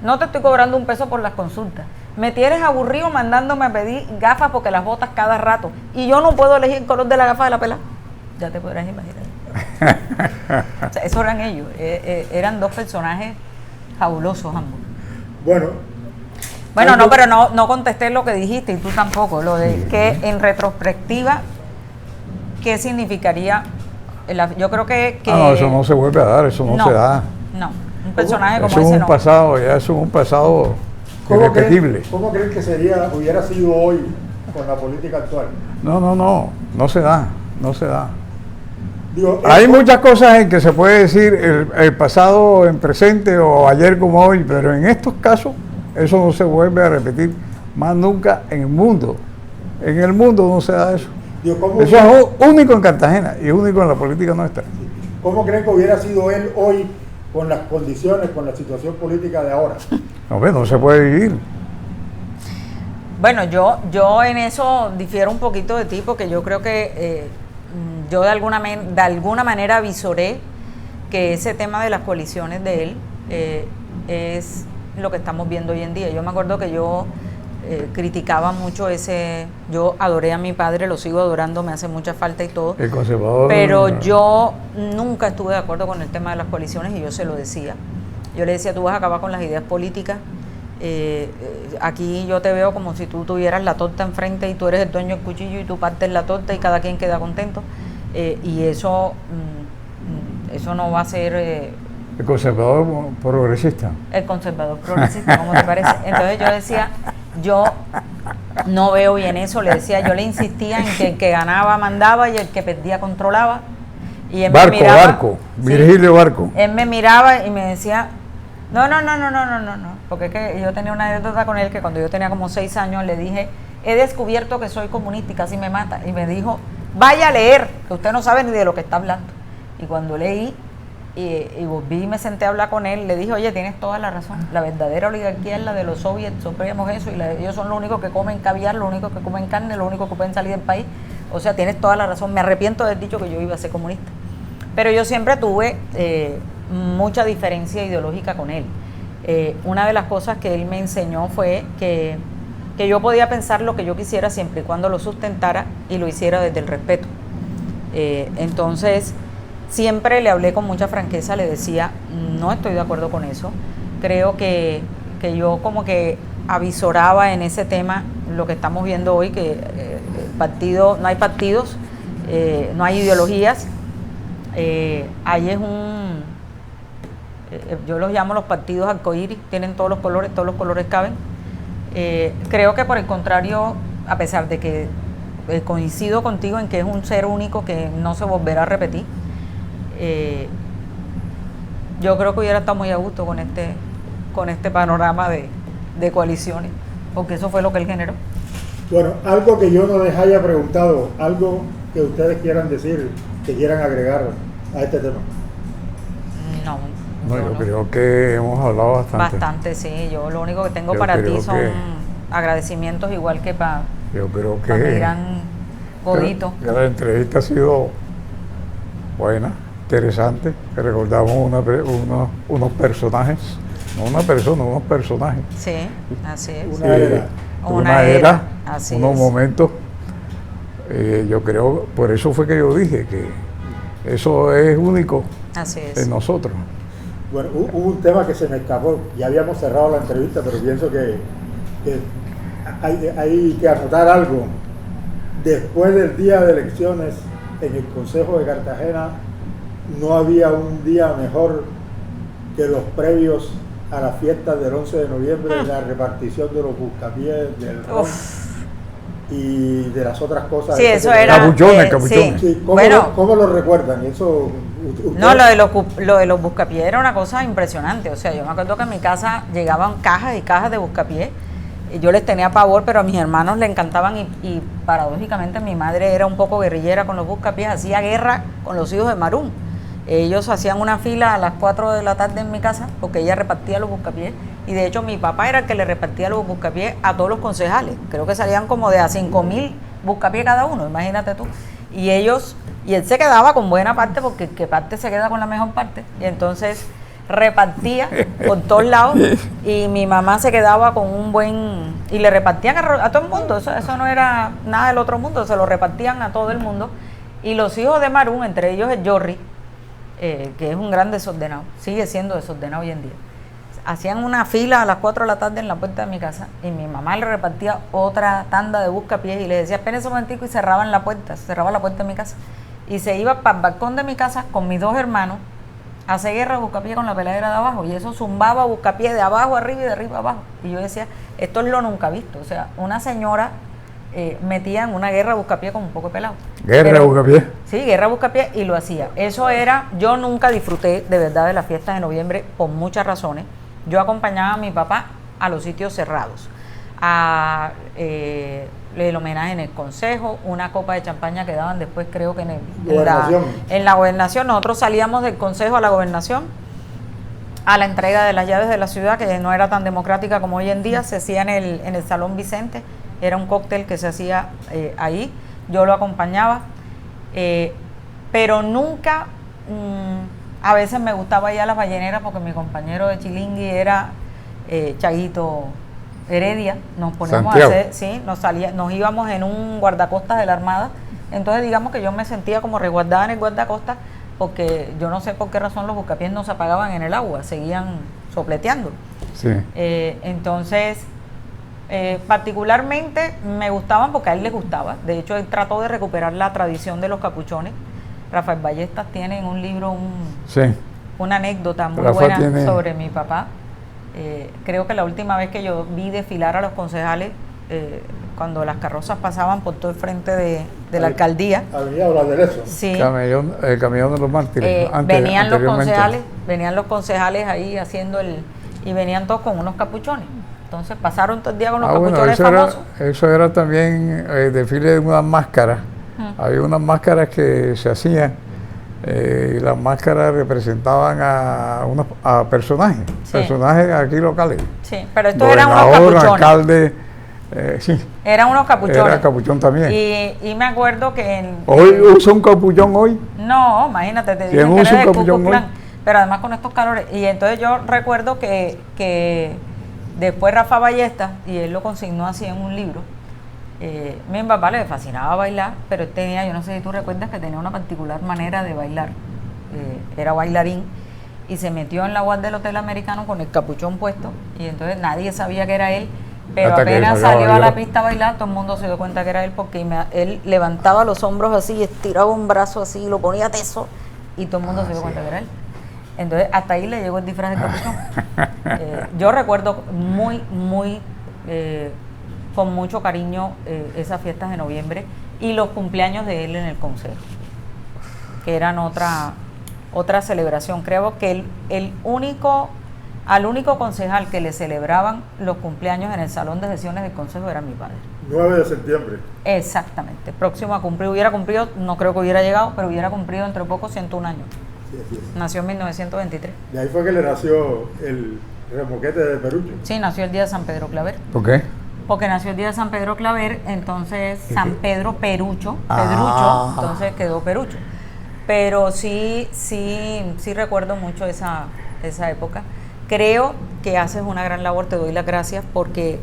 no te estoy cobrando un peso por las consultas, me tienes aburrido mandándome a pedir gafas porque las botas cada rato, y yo no puedo elegir el color de la gafa de la pelada. Ya te podrás imaginar. O sea, eso eran ellos, eran 2 personajes fabulosos ambos. Bueno, no, pero no contesté lo que dijiste, y tú tampoco, lo de que en retrospectiva, ¿qué significaría? Yo creo que no, eso no se vuelve a dar, eso no se da. No, un personaje como eso ese es un pasado, ya eso es un pasado irrepetible. ¿Cómo creen que hubiera sido hoy con la política actual? No se da. Digo, Hay muchas cosas en que se puede decir el pasado en presente o ayer como hoy, pero en estos casos eso no se vuelve a repetir más nunca en el mundo. En el mundo no se da eso. Digo, Eso es único en Cartagena y único en la política nuestra. ¿Cómo creen que hubiera sido él hoy con las condiciones, con la situación política de ahora? No se puede vivir. Bueno, yo en eso difiero un poquito de ti, porque yo creo que yo de alguna manera avisoré que ese tema de las coaliciones de él es lo que estamos viendo hoy en día. Yo me acuerdo que yo criticaba mucho yo adoré a mi padre, lo sigo adorando, me hace mucha falta y todo, El conservador, pero yo nunca estuve de acuerdo con el tema de las coaliciones, y yo se lo decía. Yo le decía, tú vas a acabar con las ideas políticas, aquí yo te veo como si tú tuvieras la torta enfrente y tú eres el dueño del cuchillo y tú partes la torta y cada quien queda contento, y eso no va a ser El conservador progresista. El conservador progresista, ¿cómo te parece? Entonces yo decía, yo no veo bien eso, le decía, yo le insistía en que el que ganaba mandaba y el que perdía controlaba. Y él me miraba, Virgilio Barco. Él me miraba y me decía, no, porque es que yo tenía una anécdota con él que cuando yo tenía como 6 años le dije, he descubierto que soy comunista y casi me mata. Y me dijo, vaya a leer, que usted no sabe ni de lo que está hablando. Y cuando leí y volví y me senté a hablar con él, le dije, oye, tienes toda la razón, la verdadera oligarquía es la de los soviets, sufríamos eso, y ellos son los únicos que comen caviar, los únicos que comen carne, los únicos que pueden salir del país. O sea, tienes toda la razón, me arrepiento de haber dicho que yo iba a ser comunista. Pero yo siempre tuve mucha diferencia ideológica con él. Una de las cosas que él me enseñó fue que yo podía pensar lo que yo quisiera siempre y cuando lo sustentara y lo hiciera desde el respeto. Entonces, siempre le hablé con mucha franqueza, le decía, no estoy de acuerdo con eso. Creo que yo como que avisoraba en ese tema lo que estamos viendo hoy, que no hay partidos, no hay ideologías. Ahí es yo los llamo los partidos arcoíris, tienen todos los colores caben. Creo que por el contrario, a pesar de que coincido contigo en que es un ser único que no se volverá a repetir, yo creo que hubiera estado muy a gusto con este panorama de coaliciones, porque eso fue lo que él generó. Bueno, algo que yo no les haya preguntado, algo que ustedes quieran decir, que quieran agregar a este tema. No, yo creo que hemos hablado bastante. Bastante, sí. Yo lo único que tengo para ti son agradecimientos, igual que para mi gran Godito. La entrevista ha sido buena, interesante. Recordamos unos personajes, no una persona, unos personajes. Sí, así es. Una era. Así unos es. momentos. Yo creo, por eso fue que yo dije que eso es único Así es. en nosotros. Bueno, hubo un tema que se me escapó, ya habíamos cerrado la entrevista, pero pienso que hay que anotar algo. Después del día de elecciones, en el Consejo de Cartagena, no había un día mejor que los previos a las fiestas del 11 de noviembre, la repartición de los buscapiés, del ron y de las otras cosas. Sí, eso era. Capuchones. Sí, Bueno, ¿cómo lo recuerdan? Eso, no, lo de los buscapiés era una cosa impresionante. O sea, yo me acuerdo que en mi casa llegaban cajas y cajas de buscapiés. Y yo les tenía pavor, pero a mis hermanos les encantaban y paradójicamente mi madre era un poco guerrillera con los buscapiés, hacía guerra con los hijos de Marún. Ellos hacían una fila a las 4 de la tarde en mi casa porque ella repartía los buscapiés y de hecho mi papá era el que le repartía los buscapiés a todos los concejales. Creo que salían como de a 5.000 buscapiés cada uno, imagínate tú. Y él se quedaba con buena parte porque que parte se queda con la mejor parte. Y entonces repartía por todos lados y mi mamá se quedaba con un buen... Y le repartían a todo el mundo, eso no era nada del otro mundo, se lo repartían a todo el mundo. Y los hijos de Marún, entre ellos el Jorri, que es un gran desordenado, sigue siendo desordenado hoy en día. Hacían una fila a las 4 de la tarde en la puerta de mi casa y mi mamá le repartía otra tanda de buscapiés y le decía, espérense un momentico, y cerraba la puerta de mi casa. Y se iba para el balcón de mi casa con mis 2 hermanos a hacer guerra de buscapiés con la peladera de abajo y eso zumbaba buscapiés de abajo arriba y de arriba abajo. Y yo decía, esto es lo nunca visto. O sea, una señora metía en una guerra de buscapiés con un poco de pelado. ¿Guerra de buscapiés? Sí, guerra de buscapiés y lo hacía. Eso era, yo nunca disfruté de verdad de las fiestas de noviembre por muchas razones. Yo acompañaba a mi papá a los sitios cerrados, el homenaje en el consejo, una copa de champaña que daban después creo que en la gobernación. Nosotros salíamos del consejo a la gobernación a la entrega de las llaves de la ciudad, que no era tan democrática como hoy en día, se hacía en el Salón Vicente, era un cóctel que se hacía ahí, yo lo acompañaba, pero nunca, a veces me gustaba ir a las balleneras porque mi compañero de Chilingui era Chaguito Heredia, nos poníamos Santiago. a hacer, nos íbamos en un guardacostas de la Armada, entonces digamos que yo me sentía como resguardada en el guardacostas porque yo no sé por qué razón los buscapiés no se apagaban en el agua, seguían sopleteando. Sí. Entonces, particularmente me gustaban porque a él les gustaba, de hecho él trató de recuperar la tradición de los capuchones. Rafael Ballestas tiene en un libro Sí. una anécdota muy Rafa buena tiene- sobre mi papá. Creo que la última vez que yo vi desfilar a los concejales, cuando las carrozas pasaban por todo el frente de la alcaldía, Avenida hablar de eso. sí, El camión de los mártires. venían los anteriormente. concejales ahí haciendo y venían todos con unos capuchones. Entonces pasaron todo el día con los Ah, bueno, capuchones famosos. eso era también desfile de unas máscaras. Había unas máscaras que se hacían y las máscaras representaban a personajes, Sí. personajes aquí locales. Sí, pero estos eran unos Gobernador, capuchones. alcalde, sí, Eran unos capuchones. era capuchón también. Y me acuerdo que Hoy usa un capuchón hoy. no, imagínate, te ¿Quién dicen que usa eres un de Ku capuchón Klux hoy? Klan. Pero además con estos calores. Y entonces yo recuerdo que después Rafa Ballesta, y él lo consignó así en un libro, mi papá le fascinaba bailar, pero él tenía, yo no sé si tú recuerdas, que tenía una particular manera de bailar. Era bailarín y se metió en la UAS del Hotel Americano con el capuchón puesto y entonces nadie sabía que era él, pero Hasta que apenas salió a salió a la bailar. pista a bailar, todo el mundo se dio cuenta que era él porque él levantaba los hombros así, estiraba un brazo así, lo ponía teso y todo el mundo se dio cuenta que era él. Entonces hasta ahí le llegó el disfraz del capuchón. Yo recuerdo muy con mucho cariño esas fiestas de noviembre y los cumpleaños de él en el consejo, que eran otra celebración. Creo que al único concejal que le celebraban los cumpleaños en el salón de sesiones del consejo era mi padre. 9 de septiembre. Exactamente, próximo a cumplir, hubiera cumplido, no creo que hubiera llegado, pero hubiera cumplido entre poco 101 años. Sí, así es. Nació en 1923. De ahí fue que le nació el remoquete de Perucho. Sí, nació el día de San Pedro Claver. ¿Por qué? Porque nació el día de San Pedro Claver, entonces San Pedro Perucho, Ah. entonces quedó Perucho. Pero sí recuerdo mucho esa época. Creo que haces una gran labor, te doy las gracias porque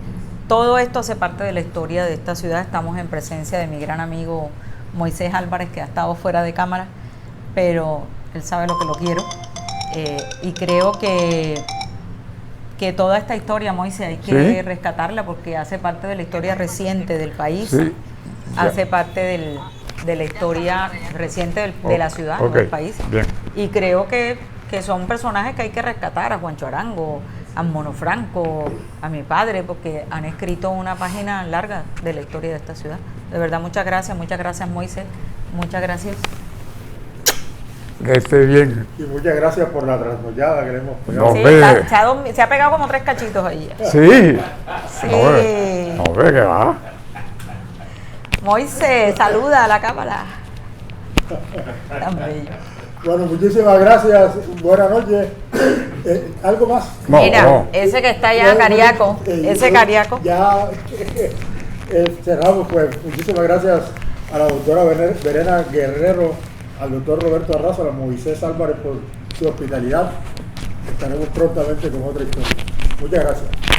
todo esto hace parte de la historia de esta ciudad. Estamos en presencia de mi gran amigo Moisés Álvarez, que ha estado fuera de cámara, pero él sabe lo que lo quiero. Y creo que toda esta historia, Moisés, hay que Sí. rescatarla porque hace parte de la historia reciente del país, Sí. hace parte de la historia reciente de la ciudad, no Ok, del país. bien. Y creo que son personajes que hay que rescatar, a Juancho Arango, a Mono Franco, a mi padre, porque han escrito una página larga de la historia de esta ciudad. De verdad, muchas gracias Moisés, muchas gracias. Que esté bien. Y muchas gracias por la trasnochada que le hemos pegado. No. Sí, Hombre. se ha pegado como 3 cachitos ahí ya. Sí. Sí. No, hombre, que va. Moisés, saluda a la cámara. Tan bello. Bueno, muchísimas gracias. Buenas noches. ¿Algo más? No, Mira, no. ese que está allá, Cariaco, ese Cariaco. Ya cerramos, pues. Muchísimas gracias a la doctora Verena Guerrero, al doctor Roberto Arrazo, a la Moisés Álvarez por su hospitalidad. Estaremos prontamente con otra historia. Muchas gracias.